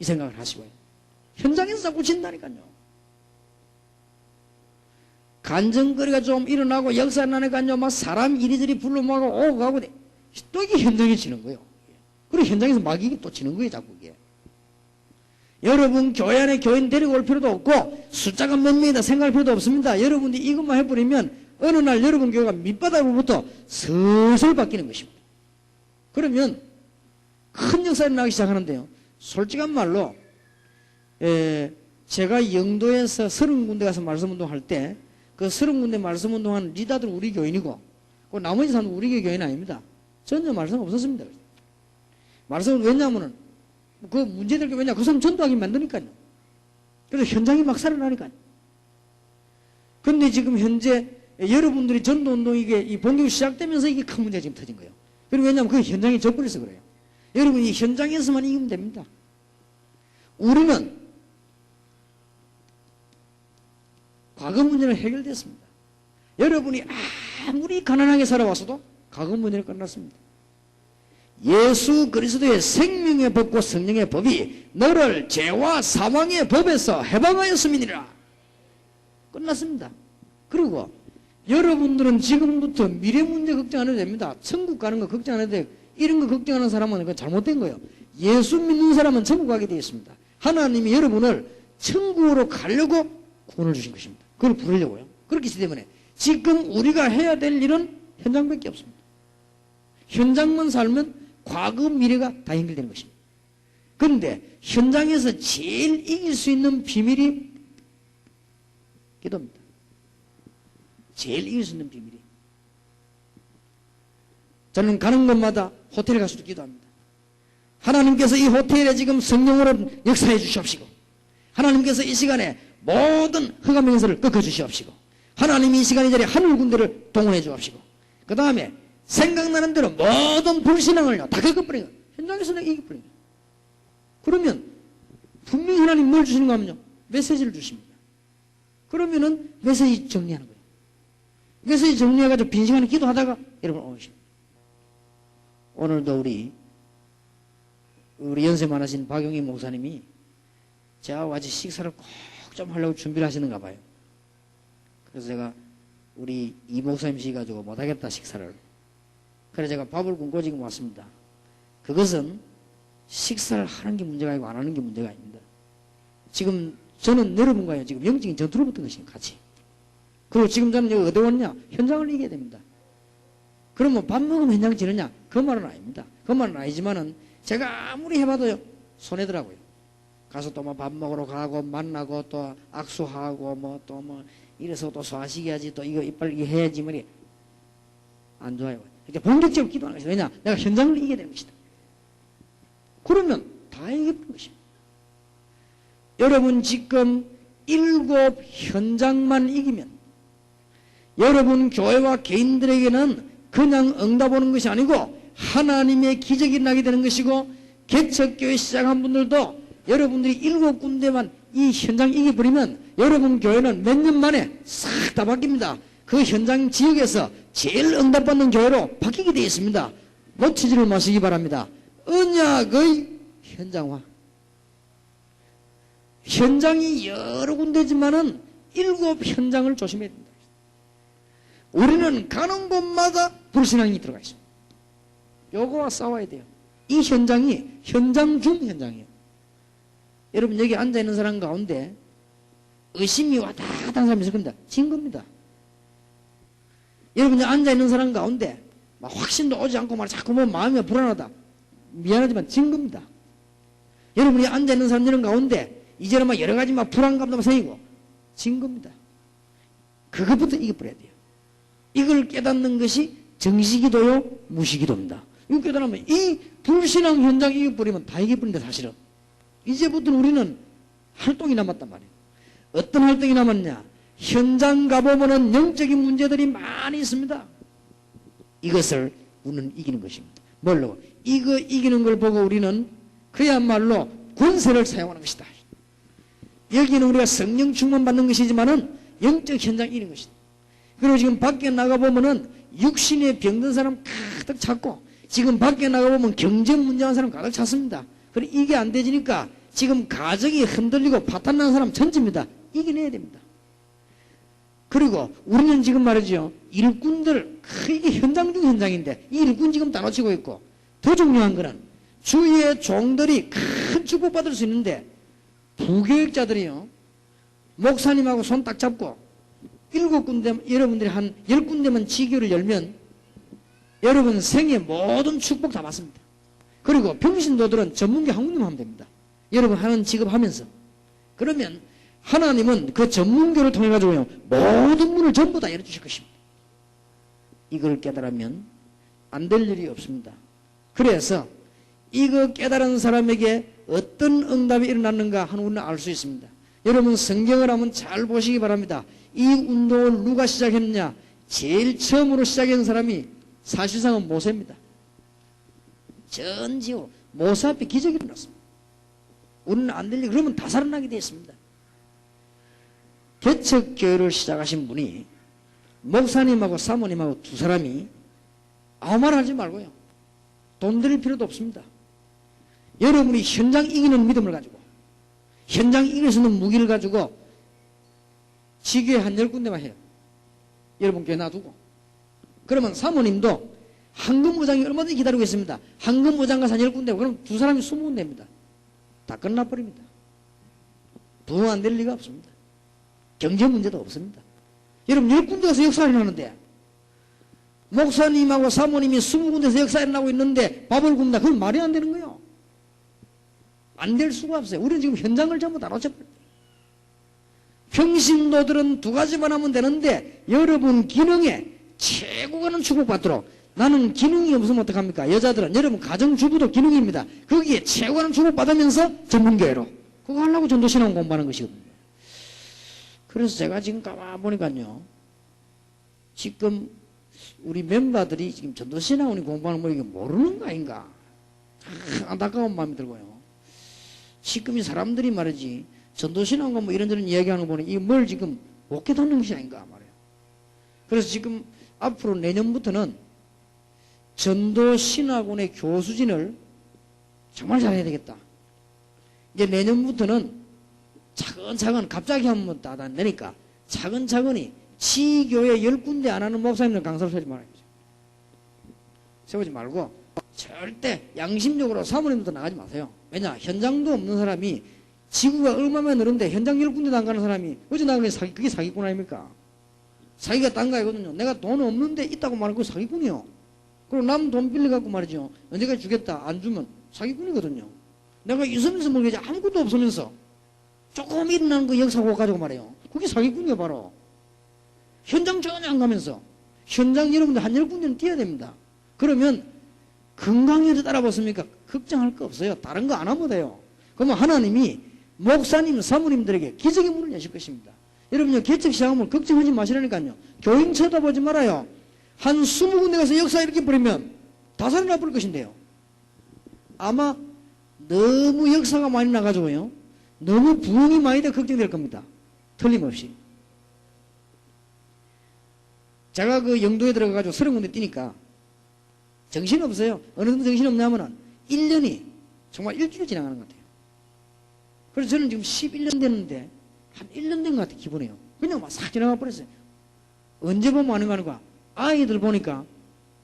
[SPEAKER 2] 이 생각을 하시고요. 현장에서 자꾸 진다니까요. 간증거리가 좀 일어나고 역사 나니까요, 막 사람 이리저리 불러 모아고 오고 가고 또 이게 현장에 지는 거예요. 그리고 현장에서 막 이게 또 지는 거예요, 자꾸 이게. 여러분 교회 안에 교인 데리고 올 필요도 없고 숫자가 몇 명이다 생각할 필요도 없습니다. 여러분들이 이것만 해버리면 어느 날 여러분 교회가 밑바닥으로부터 슬슬 바뀌는 것입니다. 그러면 큰 역사가 나기 시작하는데요, 솔직한 말로 제가 영도에서 30군데 가서 말씀운동할 때 그 30군데 말씀운동하는 리더들은 우리 교인이고 그 나머지 사람은 우리 교회 교인 아닙니다. 전혀 말씀 없었습니다. 말씀은 왜냐하면 그 문제될 게 왜냐, 그 사람 전도하게 만드니까요. 그래서 현장이 막 살아나니까요. 근데 지금 현재 여러분들이 전도운동 이 본격이 시작되면서 이게 큰 문제가 지금 터진 거예요. 그리고 왜냐하면 그 현장에 져버려서 그래요. 여러분 이 현장에서만 이기면 됩니다. 우리는 과거 문제는 해결됐습니다. 여러분이 아무리 가난하게 살아왔어도 과거 문제는 끝났습니다. 예수 그리스도의 생명의 법과 성령의 법이 너를 죄와 사망의 법에서 해방하였음이니라. 끝났습니다. 그리고 여러분들은 지금부터 미래 문제 걱정 안 해도 됩니다. 천국 가는 거 걱정 안 해도 돼요. 이런 거 걱정하는 사람은 그건 잘못된 거예요. 예수 믿는 사람은 천국 가게 되어 있습니다. 하나님이 여러분을 천국으로 가려고 구원을 주신 것입니다. 그걸 부르려고요. 그렇기 때문에 지금 우리가 해야 될 일은 현장밖에 없습니다. 현장만 살면 과거 미래가 다 연결되는 것입니다. 그런데 현장에서 제일 이길 수 있는 비밀이 기도입니다. 제일 이길 수 있는 비밀이. 저는 가는 곳마다 호텔에 가서도 기도합니다. 하나님께서 이 호텔에 지금 성령으로 역사해 주시옵시고, 하나님께서 이 시간에 모든 흑암 명세를 꺾어 주시옵시고, 하나님이 이 시간 이 자리에 하늘 군대를 동원해 주옵시고, 그 다음에 생각나는 대로 모든 불신앙을요 다 꺾어버려요. 현장에서 내가 이겨버려요. 그러면 분명히 하나님 뭘 주시는가 하면요, 메시지를 주십니다. 그러면은 메시지 정리하는 거예요. 메시지 정리해가지고 빈 시간에 기도하다가 여러분 오십니다. 오늘도 우리 연세 많으신 박용희 목사님이 저하고 같이 식사를 꼭 좀 하려고 준비를 하시는가 봐요. 그래서 제가 우리 이 목사님 시가지고 못하겠다 식사를. 그래서 제가 밥을 굶고 지금 왔습니다. 그것은 식사를 하는 게 문제가 아니고 안 하는 게 문제가 아닙니다. 지금 저는 여러분과요 지금 영적인 전투를 붙은 것입니다. 같이. 그리고 지금 저는 여기 어디 왔냐? 현장을 이겨야 됩니다. 그러면 밥 먹으면 현장 지느냐? 그 말은 아닙니다. 그 말은 아니지만은 제가 아무리 해봐도요 손해더라고요. 가서 또 뭐 밥 먹으러 가고 만나고 또 악수하고 뭐 또 뭐 이래서 또 소화시키 해야지 또 이거 이빨 해야지 말이 안 좋아요. 이렇게 본격적으로 기도하는 것이다. 왜냐? 내가 현장을 이겨야 되는 것이다. 그러면 다 이겨버린 것입니다. 여러분 지금 7 현장만 이기면 여러분 교회와 개인들에게는 그냥 응답 오는 것이 아니고 하나님의 기적이 나게 되는 것이고, 개척교회 시작한 분들도 여러분들이 7 군데만 이 현장 이겨버리면 여러분 교회는 몇 년 만에 싹 다 바뀝니다. 그 현장 지역에서 제일 응답받는 교회로 바뀌게 되어 있습니다. 놓치지를 마시기 바랍니다. 언약의 현장화. 현장이 여러 군데지만은 7 현장을 조심해야 됩니다. 우리는 가는 곳마다 불신앙이 들어가 있습니다. 요거와 싸워야 돼요. 이 현장이 현장 중 현장이에요. 여러분 여기 앉아있는 사람 가운데 의심이 왔다 갔다 하는 사람이 있을 겁니다. 진 겁니다. 여러분 앉아있는 사람 가운데 막 확신도 오지 않고 막 자꾸 뭐 마음이 불안하다. 미안하지만 진 겁니다. 여러분이 앉아있는 사람들 가운데 이제는 막 여러 가지 막 불안감도 생기고 진 겁니다. 그것부터 이겨버려야 돼요. 이걸 깨닫는 것이 정시기도요 무시기도입니다. 이거 깨달으면 이 불신앙 현장 이겨버리면 다 이겨버린다. 사실은 이제부터는 우리는 활동이 남았단 말이에요. 어떤 활동이 남았냐? 현장 가보면은 영적인 문제들이 많이 있습니다. 이것을 우리는 이기는 것입니다. 뭘로? 이거 이기는 걸 보고 우리는 그야말로 권세를 사용하는 것이다. 여기는 우리가 성령 충만 받는 것이지만은 영적 현장 이기는 것이다. 그리고 지금 밖에 나가보면은 육신에 병든 사람 가득 찾고, 지금 밖에 나가보면 경제 문제한 사람 가득 찼습니다. 그래 이게 안 되지니까 지금 가정이 흔들리고 파탄난 사람 천지입니다. 이겨내야 됩니다. 그리고 우리는 지금 말이죠, 일꾼들, 이게 현장 중 현장인데 이 일꾼 지금 다 놓치고 있고, 더 중요한 거는 주위의 종들이 큰 축복받을 수 있는데 부교육자들이요 목사님하고 손 딱 잡고 7 군데, 여러분들이 한 10군데만 지교를 열면 여러분 생의 모든 축복 다 받습니다. 그리고 병신도들은 전문가 한 군데만 하면 됩니다. 여러분 하는 직업 하면서. 그러면 하나님은 그 전문교를 통해 가지고요 모든 문을 전부 다 열어주실 것입니다. 이걸 깨달으면 안 될 일이 없습니다. 그래서 이거 깨달은 사람에게 어떤 응답이 일어났는가 하는 우리는 알 수 있습니다. 여러분 성경을 한번 잘 보시기 바랍니다. 이 운동을 누가 시작했느냐? 제일 처음으로 시작한 사람이 사실상은 모세입니다. 전지로 모세 앞에 기적이 일어났습니다. 우리는 안 들리 그러면 다 살아나게 되어 있습니다. 개척교회를 시작하신 분이 목사님하고 사모님하고 두 사람이 아무 말 하지 말고요. 돈 들일 필요도 없습니다. 여러분이 현장 이기는 믿음을 가지고 현장 이길 수 있는 무기를 가지고 지교회 한 10군데만 해요. 여러분 교회 놔두고. 그러면 사모님도 황금무장이 얼마든지 기다리고 있습니다. 황금무장 가서 한 10군데 그럼 두 사람이 20군데입니다. 다 끝나버립니다. 부흥 안 될 리가 없습니다. 경제 문제도 없습니다. 여러분 10군데 가서 역사가 일어나는데 목사님하고 사모님이 20군데서 역사가 일어나고 있는데 밥을 굶다. 그건 말이 안 되는 거예요. 안 될 수가 없어요. 우리는 지금 현장을 전부 다 놓쳐버려요. 평신도들은 두 가지만 하면 되는데 여러분 기능에 최고가는 축복받도록 나는 기능이 없으면 어떡합니까? 여자들은 여러분 가정주부도 기능입니다. 거기에 최고가는 축복받으면서 전문교회로 그거 하려고 전도신앙 공부하는 것이거든요. 그래서 제가 지금 가만 보니까요. 지금 우리 멤버들이 지금 전도신앙원이 공부하는 거 이게 모르는 거 아닌가? 안타까운 마음이 들고요. 지금 이 사람들이 말이지 전도신앙과 뭐 이런저런 이야기하는 거 보니 이게 뭘 지금 못 깨닫는 것이 아닌가 말이에요. 그래서 지금 앞으로 내년부터는 전도신학원의 교수진을 정말 잘해야 되겠다. 이제 내년부터는 차근차근 갑자기 하면 다 안 되니까 차근차근히 지교회 10군데 안 하는 목사님들 강사를 세우지 말아야죠. 세우지 말고 절대 양심적으로 사모님도 나가지 마세요. 왜냐 현장도 없는 사람이 지구가 얼마나 늘었는데 현장 10군데도 안 가는 사람이 어제 나가는 그게 사기꾼 아닙니까? 사기가 딴 거거든요. 내가 돈 없는데 있다고 말하는 거 사기꾼이요. 그리고 남 돈 빌려갖고 말이죠. 언제까지 주겠다 안 주면 사기꾼이거든요. 내가 있으면서 모르겠지 아무것도 없으면서 조금 일어나는 거 역사고 가지고 말해요. 그게 사기꾼이에요 바로. 현장 전혀 안 가면서 현장 여러분들 한 10군데는 뛰어야 됩니다. 그러면 건강해도 따라봤습니까? 걱정할 거 없어요. 다른 거 안 하면 돼요. 그러면 하나님이 목사님, 사모님들에게 기적의 문을 여실 것입니다. 여러분요 개척 시작하면 걱정하지 마시라니까요. 교인 쳐다보지 말아요. 한 20군데 가서 역사 이렇게 버리면 다 살아나 버릴 것인데요. 아마 너무 역사가 많이 나가지고요. 너무 부흥이 많이 돼 걱정될 겁니다. 틀림없이. 제가 그 영도에 들어가가지고 30군데 뛰니까 정신없어요. 어느 정도 정신없냐면은 1년이 정말 일주일 지나가는 것 같아요. 그래서 저는 지금 11년 됐는데 한 1년 된 것 같아요. 기분이에요. 그냥 막 싹 지나가 버렸어요. 언제 보면 아는 거 아닌가. 아이들 보니까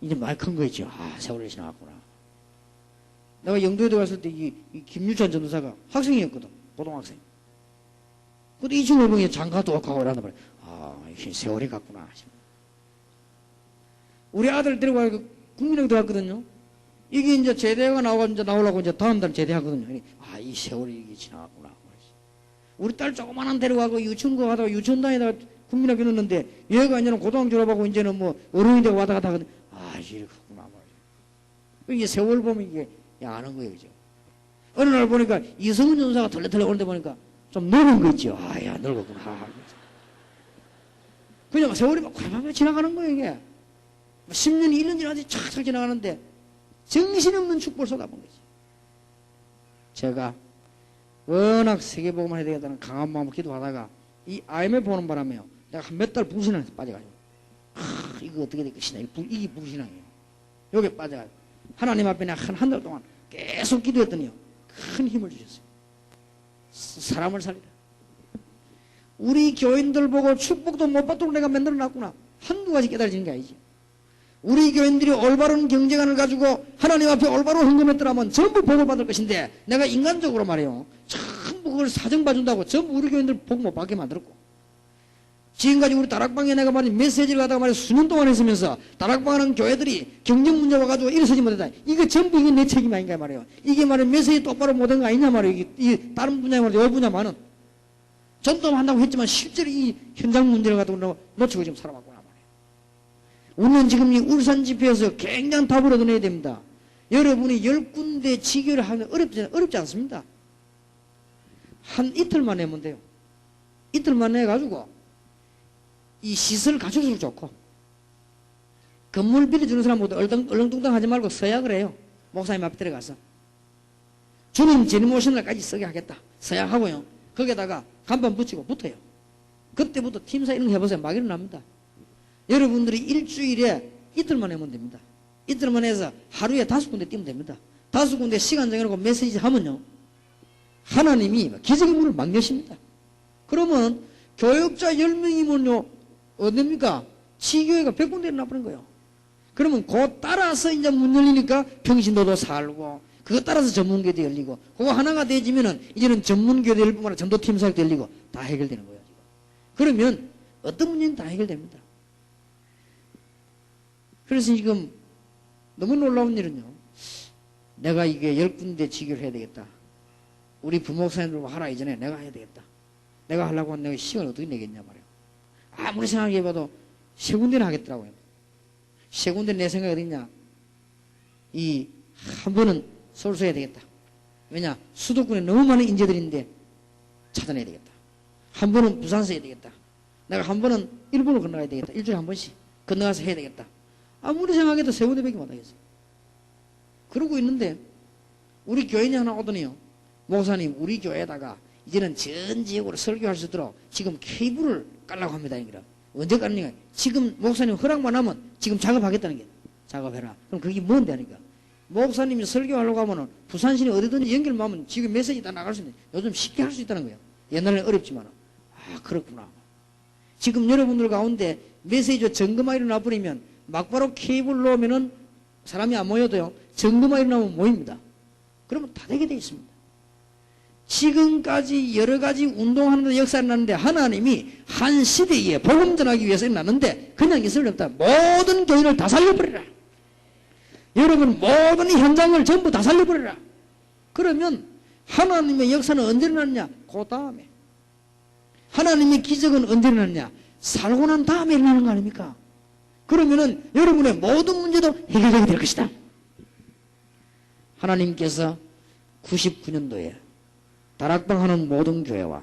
[SPEAKER 2] 이제 말 큰 거 있죠. 아 세월이 지나갔구나. 내가 영도에 들어갔을 때 이 김유찬 전도사가 학생이었거든. 고등학생. 근데 이 친구를 보니 장가도 가고 이러는 말이야. 아 이게 세월이 갔구나. 우리 아들 데리고 국민학교 들어갔거든요. 이게 이제 제대가 나오려고 이제 다음 달 제대하거든요. 아, 이 세월이 이게 지나갔구나. 우리 딸 조그만한 데려가고 유치원고 가다가 유치원 다니다가 국민학교 넣었는데 얘가 이제는 고등학교 졸업하고 이제는 뭐 어른이 되고 왔다 갔다 하거든요. 아, 이렇게 갔구나. 이게 세월 보면 이게 아는 거예요. 그죠? 어느 날 보니까 이성훈 전사가 털레털레 오는데 보니까 좀 늙은 거 있죠. 아, 야, 늙었구나. 그냥 세월이 막 과감하게 지나가는 거예요, 이게. 10년, 1년 지나지 착착 지나가는데 정신없는 축복을 쏟아본 거지. 제가 워낙 세계복음을 해야 되겠다는 강한 마음으로 기도하다가 이 IMF 보는 바람에요. 내가 한 몇 달 불신앙에서 빠져가지고 이거 어떻게 될 것이냐. 이게 불신앙이에요. 여기에 빠져가지고 하나님 앞에 내가 한 달 동안 계속 기도했더니요. 큰 힘을 주셨어요. 사람을 살리라. 우리 교인들 보고 축복도 못 받도록 내가 만들어놨구나. 한두 가지 깨달아지는 게 아니지. 우리 교인들이 올바른 경제관을 가지고 하나님 앞에 올바로 헌금했더라면 전부 복을 받을 것인데 내가 인간적으로 말해요. 전부 그걸 사정봐준다고 전부 우리 교인들 복 못 받게 만들었고 지금까지 우리 다락방에 내가 말인 메시지를 갖다가 말해 수년 동안 했으면서 다락방하는 교회들이 경쟁 문제 와가지고 일어서지 못했다. 이거 전부 이게 내 책임 아닌가 말이에요. 이게 말해 메시지 똑바로 못한 거 아니냐 말이에요. 이 다른 분야에 말해 요 분야만은 전도한다고 했지만 실제로 이 현장 문제를 갖다가 놓치고 지금 살아왔구나. 우리는 지금 이 울산 집회에서 굉장한 답을 얻어내야 됩니다. 여러분이 10군데 지교를 하면 어렵지 않습니다. 한 이틀만 하면 돼요. 이틀 만에 해가지고 이 시설 갖출수록 좋고 건물 빌려주는 사람보다 얼렁뚱땅 하지 말고 서약을 해요. 목사님 앞에 들어가서 주님 재림 오신 날까지 쓰게 하겠다. 서약하고요. 거기에다가 간판 붙이고 붙어요. 그때부터 팀사 이런 거 해보세요. 막 일어납니다. 여러분들이 일주일에 이틀만 하면 됩니다. 이틀만 해서 하루에 5군데 뛰면 됩니다. 5군데 시간 정해놓고 메시지 하면요. 하나님이 기적의 문을 막 여십니다. 그러면 교역자 10명이면요. 어딥니까? 치교회가 100군데 일어나버린 거예요. 그러면 그 따라서 이제 문 열리니까 평신도도 살고 그거 따라서 전문교회도 열리고 그거 하나가 되지면은 이제는 전문교회도 열릴 뿐만 아니라 전도팀 사역도 열리고 다 해결되는 거예요. 지금. 그러면 어떤 문제는 다 해결됩니다. 그래서 지금 너무 놀라운 일은요. 내가 이게 10군데 지교를 해야 되겠다. 우리 부목사님들 하라 이전에 내가 해야 되겠다. 내가 하려고 하면 내가 시간을 어떻게 내겠냐 말이에요. 아무리 생각해봐도 3군데는 하겠더라고요. 3군데 내 생각이 어딨냐. 한 번은 서울서 해야 되겠다. 왜냐 수도권에 너무 많은 인재들인데 찾아내야 되겠다. 한 번은 부산서 해야 되겠다. 내가 한 번은 일본을 건너가야 되겠다. 일주일에 한 번씩 건너가서 해야 되겠다. 아무리 생각해도 3군데밖에 못하겠어요. 그러고 있는데 우리 교인이 하나 오더니요. 목사님 우리 교회에다가 이제는 전 지역으로 설교할 수 있도록 지금 케이블을 깔라고 합니다. 언제 깔느냐. 지금 목사님 허락만 하면 지금 작업하겠다는 게 작업해라. 그럼 그게 뭔데 하니까 목사님이 설교하려고 하면은 부산시내 어디든지 연결만 하면 지금 메시지 다 나갈 수 있는 요즘 쉽게 할 수 있다는 거예요. 옛날에는 어렵지만 그렇구나. 지금 여러분들 가운데 메시지 점검만 일어나 버리면 막바로 케이블 놓으면은 사람이 안 모여도요. 점검만 일어나면 모입니다. 그러면 다 되게 돼 있습니다. 지금까지 여러 가지 운동하는 데 역사를 났는데 하나님이 한 시대에 복음 전하기 위해서 일어났는데 그냥 있을 리 없다. 모든 교인을 다 살려버리라. 여러분 모든 현장을 전부 다 살려버리라. 그러면 하나님의 역사는 언제 일어났냐? 그 다음에. 하나님의 기적은 언제 일어났냐? 살고 난 다음에 일어나는 거 아닙니까? 그러면은 여러분의 모든 문제도 해결되게 될 것이다. 하나님께서 99년도에 다락방 하는 모든 교회와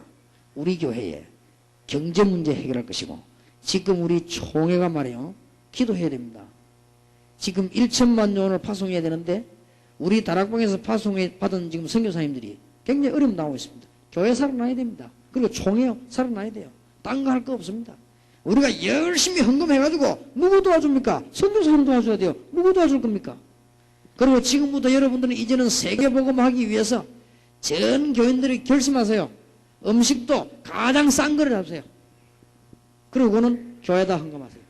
[SPEAKER 2] 우리 교회에 경제 문제 해결할 것이고 지금 우리 총회가 말이에요. 기도해야 됩니다. 지금 1천만 원을 파송해야 되는데 우리 다락방에서 파송해 받은 지금 선교사님들이 굉장히 어려움 나오고 있습니다. 교회 살아나야 됩니다. 그리고 총회요. 살아나야 돼요. 딴 거 할 거 없습니다. 우리가 열심히 헌금해가지고 누구 도와줍니까? 선교사님 도와줘야 돼요. 누구 도와줄 겁니까? 그리고 지금부터 여러분들은 이제는 세계복음하기 위해서 전 교인들이 결심하세요. 음식도 가장 싼 거를 잡으세요. 그리고는 교회에다 헌금하세요.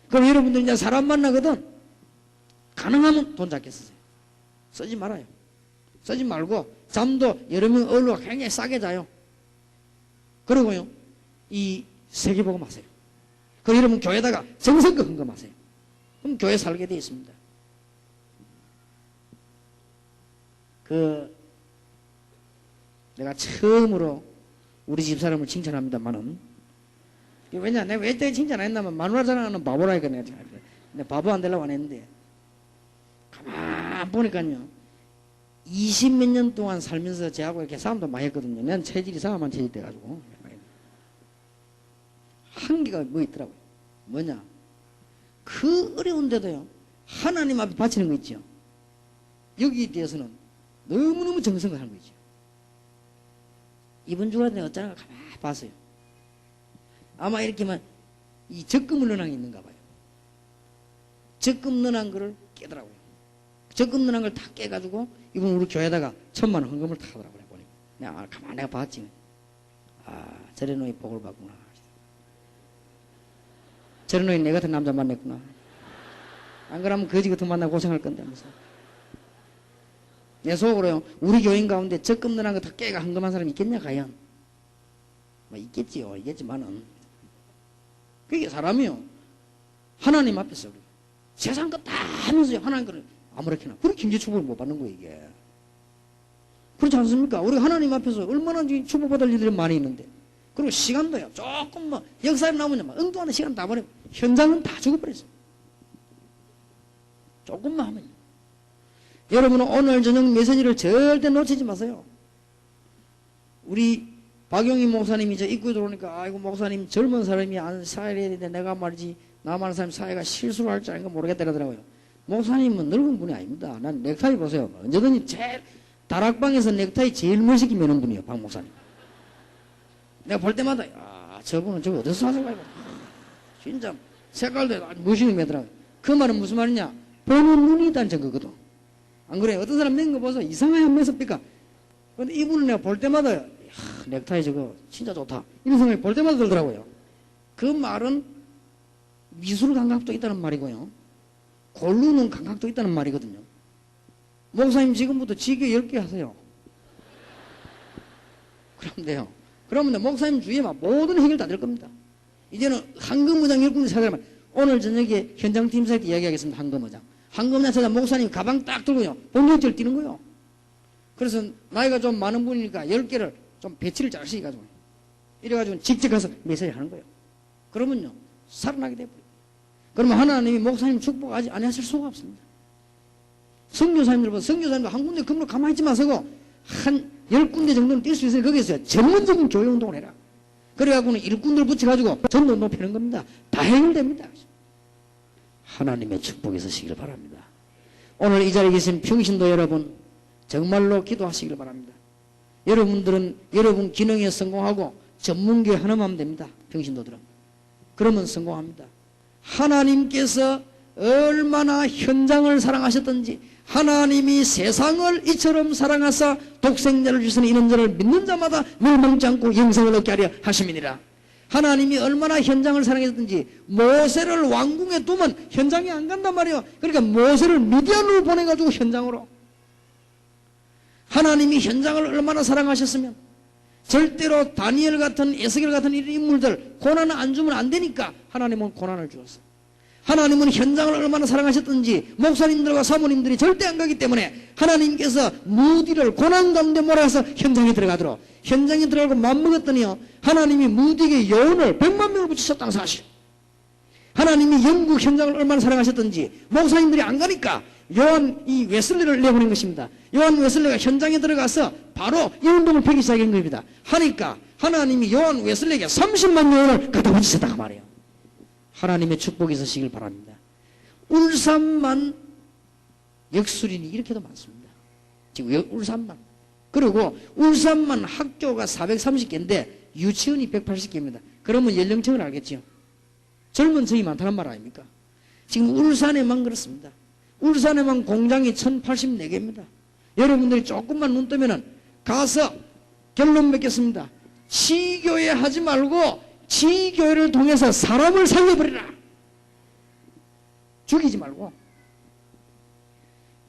[SPEAKER 2] 그럼 여러분들 이제 사람 만나거든. 가능하면 돈 작게 쓰세요. 쓰지 말아요. 쓰지 말고 잠도 여러 명 얼루가 굉장히 싸게 자요. 그리고요. 이 세계복음 하세요. 그럼 여러분 교회에다가 정성껏 헌금하세요. 그럼 교회 살게 되어 있습니다. 내가 처음으로 우리 집사람을 칭찬합니다만은 왜냐 내가 왜 때 칭찬 안 했냐면 마누라 자랑하는 바보라니까 내가 바보 안 되려고 안 했는데 가만 보니까요 20몇 년 동안 살면서 저하고 이렇게 싸움도 많이 했거든요. 난 체질이 상함한 체질 돼가지고 한계가 뭐 있더라고요. 뭐냐 그 어려운데도요 하나님 앞에 바치는 거 있죠. 여기에 대해서는 너무너무 정성을 하는 거 있죠. 이번 주간에 어쩌나 가만히 봤어요. 아마 이렇게만 이 적금 넣어놓은 게 있는가 봐요. 적금 넣어놓은 거를 깨더라고요. 적금 넣어놓은 걸 다 깨가지고 이번 우리 교회에다가 1,000만 원 헌금을 다 하더라고요. 보니까 내가 가만히 내가 봤지. 저런 놈이 복을 받구나. 저런 놈이 내 같은 남자 만났구나. 안 그러면 거지 같은 만나 고생할 건데 무슨. 내 속으로요 우리 교인 가운데 적금 넣어놓은 거 다 깨가 헌금한 사람이 있겠냐 과연? 뭐 있겠지요. 있겠지만은 그게 사람이요 하나님 앞에서 세상 거 다 하면서 하나님 거를 아무렇게나 그렇게 경제 축복을 못 받는 거예요 이게. 그렇지 않습니까? 우리가 하나님 앞에서 얼마나 축복받을 일들이 많이 있는데 그리고 시간도요 조금 뭐 역사에 나오면 막 엉뚱한 시간 다 버리면 현장은 다 죽어버렸어요. 조금만 하면요. 여러분은 오늘 저녁 메시지를 절대 놓치지 마세요. 우리 박용희 목사님이 저 입구에 들어오니까 아이고 목사님 젊은 사람이 안 사야 되는데 내가 말이지 나만 사람 사회가 실수를 할 줄 아닌가 모르겠다 그러더라고요. 목사님은 늙은 분이 아닙니다. 난 넥타이 보세요. 언제든지 제일 다락방에서 넥타이 제일 멋있게 매는 분이에요. 박 목사님. 내가 볼 때마다 저분은 저거 어디서 사서 가요? 진짜 색깔도 아주 멋있게 매더라고요. 그 말은 무슨 말이냐? 보는 눈이 있다는 증거거든. 안 그래? 어떤 사람 맨 거 보소 이상하게 안 매섭니까? 근데 이분은 내가 볼 때마다 넥타이 저거 진짜 좋다 이런 생각이 볼 때마다 들더라고요. 그 말은 미술 감각도 있다는 말이고요. 고르는 감각도 있다는 말이거든요. 목사님 지금부터 지교 10개 하세요. 그러면 돼요. 그러면 목사님 주위에 막 모든 해결 다 될 겁니다. 이제는 황금의장 10군데 찾아가면 오늘 저녁에 현장팀사에 이야기하겠습니다. 황금의장. 황금의장 찾아 목사님 가방 딱 들고요. 본격적으로 뛰는 거예요. 그래서 나이가 좀 많은 분이니까 10개를 좀 배치를 잘 시켜가지고 이래가지고 직접 가서 메시지 하는 거예요. 그러면요 살아나게 돼버려요. 그러면 하나님이 목사님 축복 아직 안 하실 수가 없습니다. 선교사님들 선교사님도 한 군데 그물로 가만히 있지 마시고 한 10군데 정도는 뛸 수 있으니 거기서 전문적인 교회 운동을 해라. 그래가지고는 일꾼들 붙여가지고 전도 높이는 겁니다. 다 해결됩니다. 하나님의 축복이 있으시길 바랍니다. 오늘 이 자리에 계신 평신도 여러분 정말로 기도하시길 바랍니다. 여러분들은 여러분 기능에 성공하고 전문교회 하나만 하면 됩니다. 평신도들은. 그러면 성공합니다. 하나님께서 얼마나 현장을 사랑하셨던지 하나님이 세상을 이처럼 사랑하사 독생자를 주시는 이런 자를 믿는 자마다 멸망치 않고 영생을 얻게 하려 하심이니라. 하나님이 얼마나 현장을 사랑했던지 모세를 왕궁에 두면 현장에 안 간단 말이에요. 그러니까 모세를 미디안으로 보내가지고 현장으로 하나님이 현장을 얼마나 사랑하셨으면 절대로 다니엘 같은 에스겔 같은 이런 인물들 고난을 안 주면 안 되니까 하나님은 고난을 주었어요. 하나님은 현장을 얼마나 사랑하셨던지 목사님들과 사모님들이 절대 안 가기 때문에 하나님께서 무디를 고난 가운데 몰아서 현장에 들어가도록 현장에 들어가고 맘먹었더니요 하나님이 무디에게 요원을 100만 명을 붙이셨다는 사실. 하나님이 영국 현장을 얼마나 사랑하셨던지 목사님들이 안 가니까 요한 이 웨슬리를 내보낸 것입니다. 요한 웨슬리가 현장에 들어가서 바로 이 운동을 펴기 시작한 겁니다. 하니까 하나님이 요한 웨슬리에게 30만 요원을 갖다 붙이셨다고 말해요. 하나님의 축복이 있으시길 바랍니다. 울산만 역술인이 이렇게도 많습니다. 지금 울산만. 그리고 울산만 학교가 430개인데 유치원이 180개입니다. 그러면 연령층을 알겠죠. 젊은 층이 많다는 말 아닙니까? 지금 울산에만 그렇습니다. 울산에만 공장이 1084개입니다. 여러분들이 조금만 눈 뜨면은 가서 결론 맺겠습니다. 지교회 하지 말고 지교회를 통해서 사람을 살려버리라. 죽이지 말고.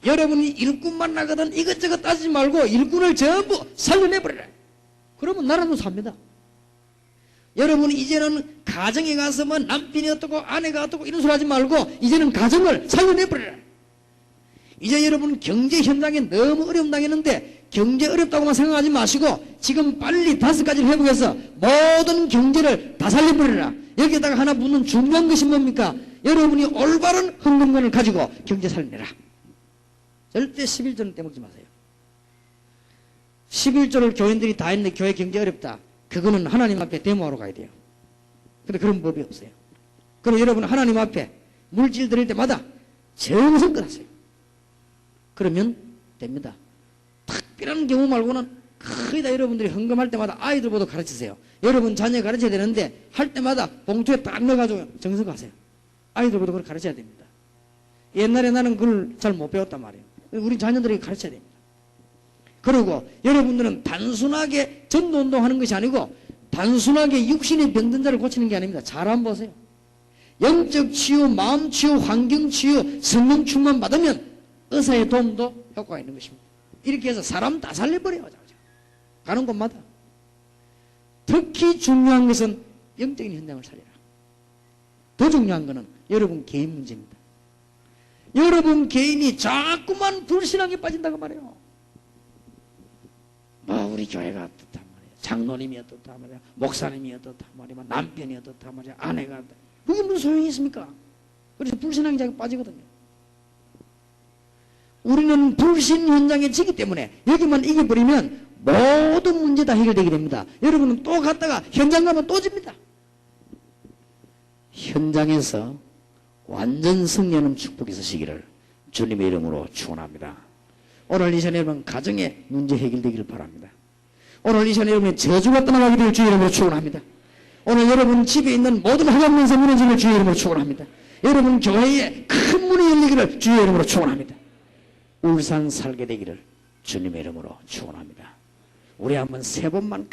[SPEAKER 2] 여러분이 일꾼만 나거든 이것저것 따지지 말고 일꾼을 전부 살려내버리라. 그러면 나라도 삽니다. 여러분이 이제는 가정에 가서 뭐 남편이 어떻고 아내가 어떻고 이런 소리 하지 말고 이제는 가정을 살려내버리라. 이제 여러분 경제 현장에 너무 어려움 당했는데 경제 어렵다고만 생각하지 마시고 지금 빨리 5가지를 회복해서 모든 경제를 다 살려버리라. 여기에다가 하나 붙는 중요한 것이 뭡니까? 여러분이 올바른 헌금권을 가지고 경제 살려내라. 절대 11조는 떼먹지 마세요. 11조를 교인들이 다 했는데 교회 경제 어렵다. 그거는 하나님 앞에 데모하러 가야 돼요. 근데 그런 법이 없어요. 그럼 여러분 하나님 앞에 물질 드릴 때마다 정성껏 하세요. 그러면 됩니다. 특별한 경우 말고는 거의 다 여러분들이 헌금할 때마다 아이들보다 가르치세요. 여러분 자녀 가르쳐야 되는데 할 때마다 봉투에 딱 넣어가지고 정성껏 하세요. 아이들보다 그걸 가르쳐야 됩니다. 옛날에 나는 그걸 잘 못 배웠단 말이에요. 우리 자녀들에게 가르쳐야 됩니다. 그리고 여러분들은 단순하게 전도운동 하는 것이 아니고 단순하게 육신의 병든 자를 고치는 게 아닙니다. 잘 한번 보세요. 영적 치유, 마음 치유, 환경 치유, 성령 충만 받으면 의사의 도움도 효과가 있는 것입니다. 이렇게 해서 사람 다 살려버려요. 가는 곳마다. 특히 중요한 것은 영적인 현장을 살려라. 더 중요한 것은 여러분 개인 문제입니다. 여러분 개인이 자꾸만 불신앙에 빠진다고 말해요. 뭐 우리 교회가 어떻단 말이야. 장로님이 어떻단 말이야. 목사님이 어떻단 말이야. 남편이 어떻단 말이야. 아내가 어떻단 말이야. 그게 무슨 소용이 있습니까? 그래서 불신앙에 자꾸 빠지거든요. 우리는 불신 현장에 지기 때문에 여기만 이겨버리면 모든 문제 다 해결되게 됩니다. 여러분은 또 갔다가 현장 가면 또 집니다. 현장에서 완전 승리하는 축복이 있으시기를 주님의 이름으로 축원합니다. 오늘 이 시간에 여러분 가정의 문제 해결되기를 바랍니다. 오늘 이 시간에 여러분의 저주가 떠나가게 될 주의 이름으로 축원합니다. 오늘 여러분 집에 있는 모든 흑암면서 무너지는 주의 이름으로 축원합니다. 여러분 교회에 큰 문이 열리기를 주의 이름으로 축원합니다. 울산 살게 되기를 주님의 이름으로 축원합니다. 우리 한번 3번만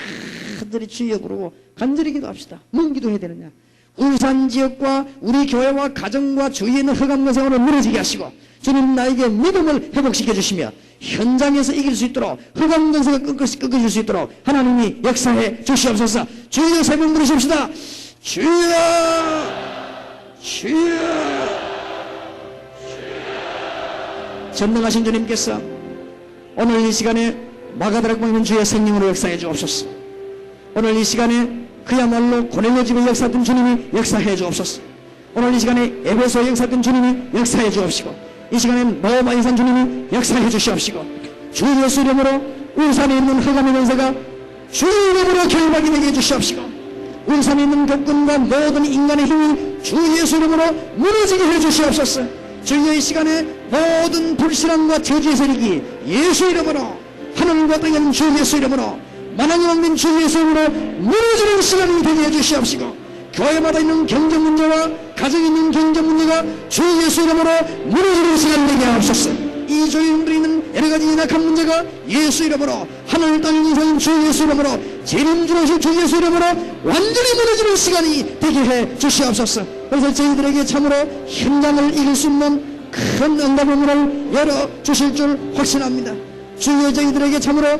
[SPEAKER 2] 간절히 주여 부르고 간절히 기도합시다. 뭔 기도해야 되느냐? 울산 지역과 우리 교회와 가정과 주위에 있는 흑암 생활을 무너지게 하시고 주님 나에게 믿음을 회복시켜 주시며 현장에서 이길 수 있도록 흑암 정세가 꺾어질 수 있도록 하나님이 역사해 주시옵소서. 주여 3번 부르십시다. 주여 주여 전능하신 주님께서 오늘 이 시간에 마가다락방에 있는 주의 성령으로 역사해 주옵소서. 오늘 이 시간에 그야말로 고넬료 집에 역사했던 주님이 역사해 주옵소서. 오늘 이 시간에 에베소에 역사했던 주님이 역사해 주옵시고 이 시간에 로마에 산 주님이 역사해 주시옵시고 주 예수 이름으로 울산에 있는 흑암의 권세가 주 이름으로 결박이 되게 해주시옵시고 울산에 있는 격군과 모든 인간의 힘이 주 예수 이름으로 무너지게 해주시옵소서. 주여 이 시간에 모든 불신앙과 저주의 세력이 예수 이름으로 하늘과 땅에 있는 주 예수 이름으로 만왕의 왕민 주 예수 이름으로 무너지는 시간이 되게 해주시옵시고 교회마다 있는 경제 문제와 가정에 있는 경제 문제가 주 예수 이름으로 무너지는 시간이 되게 하옵소서. 이 교회들이 있는 여러가지 연약한 문제가 예수 이름으로 하늘 땅에 있는 주 예수 이름으로 재림주로신 주 예수 이름으로 완전히 무너지는 시간이 되게 해 주시옵소서. 그래서 저희들에게 참으로 현장을 이길 수 있는 큰 응답의 문을 열어주실 줄 확신합니다. 주여 저희들에게 참으로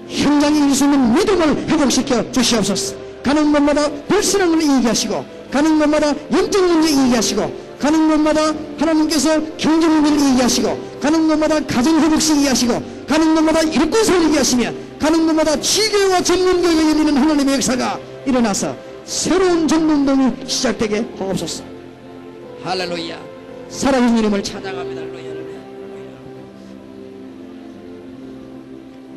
[SPEAKER 2] 현장에 이길 수 있는 믿음을 회복시켜 주시옵소서. 가는 곳마다 불신앙을 이기게 하시고 가는 곳마다 영적 문제 이기게 하시고 가는 곳마다 하나님께서 경제 문제를 이기게 하시고 가는 곳마다 가정 회복시키게 하시고 가는 곳마다 일꾼 살리게 하시며 가는 곳마다 지교와 전문교회가 열리는 하나님의 역사가 일어나서 새로운 전문동이 시작되게 하옵소서. 할렐루야. 살아계신 이름을 찬양합니다.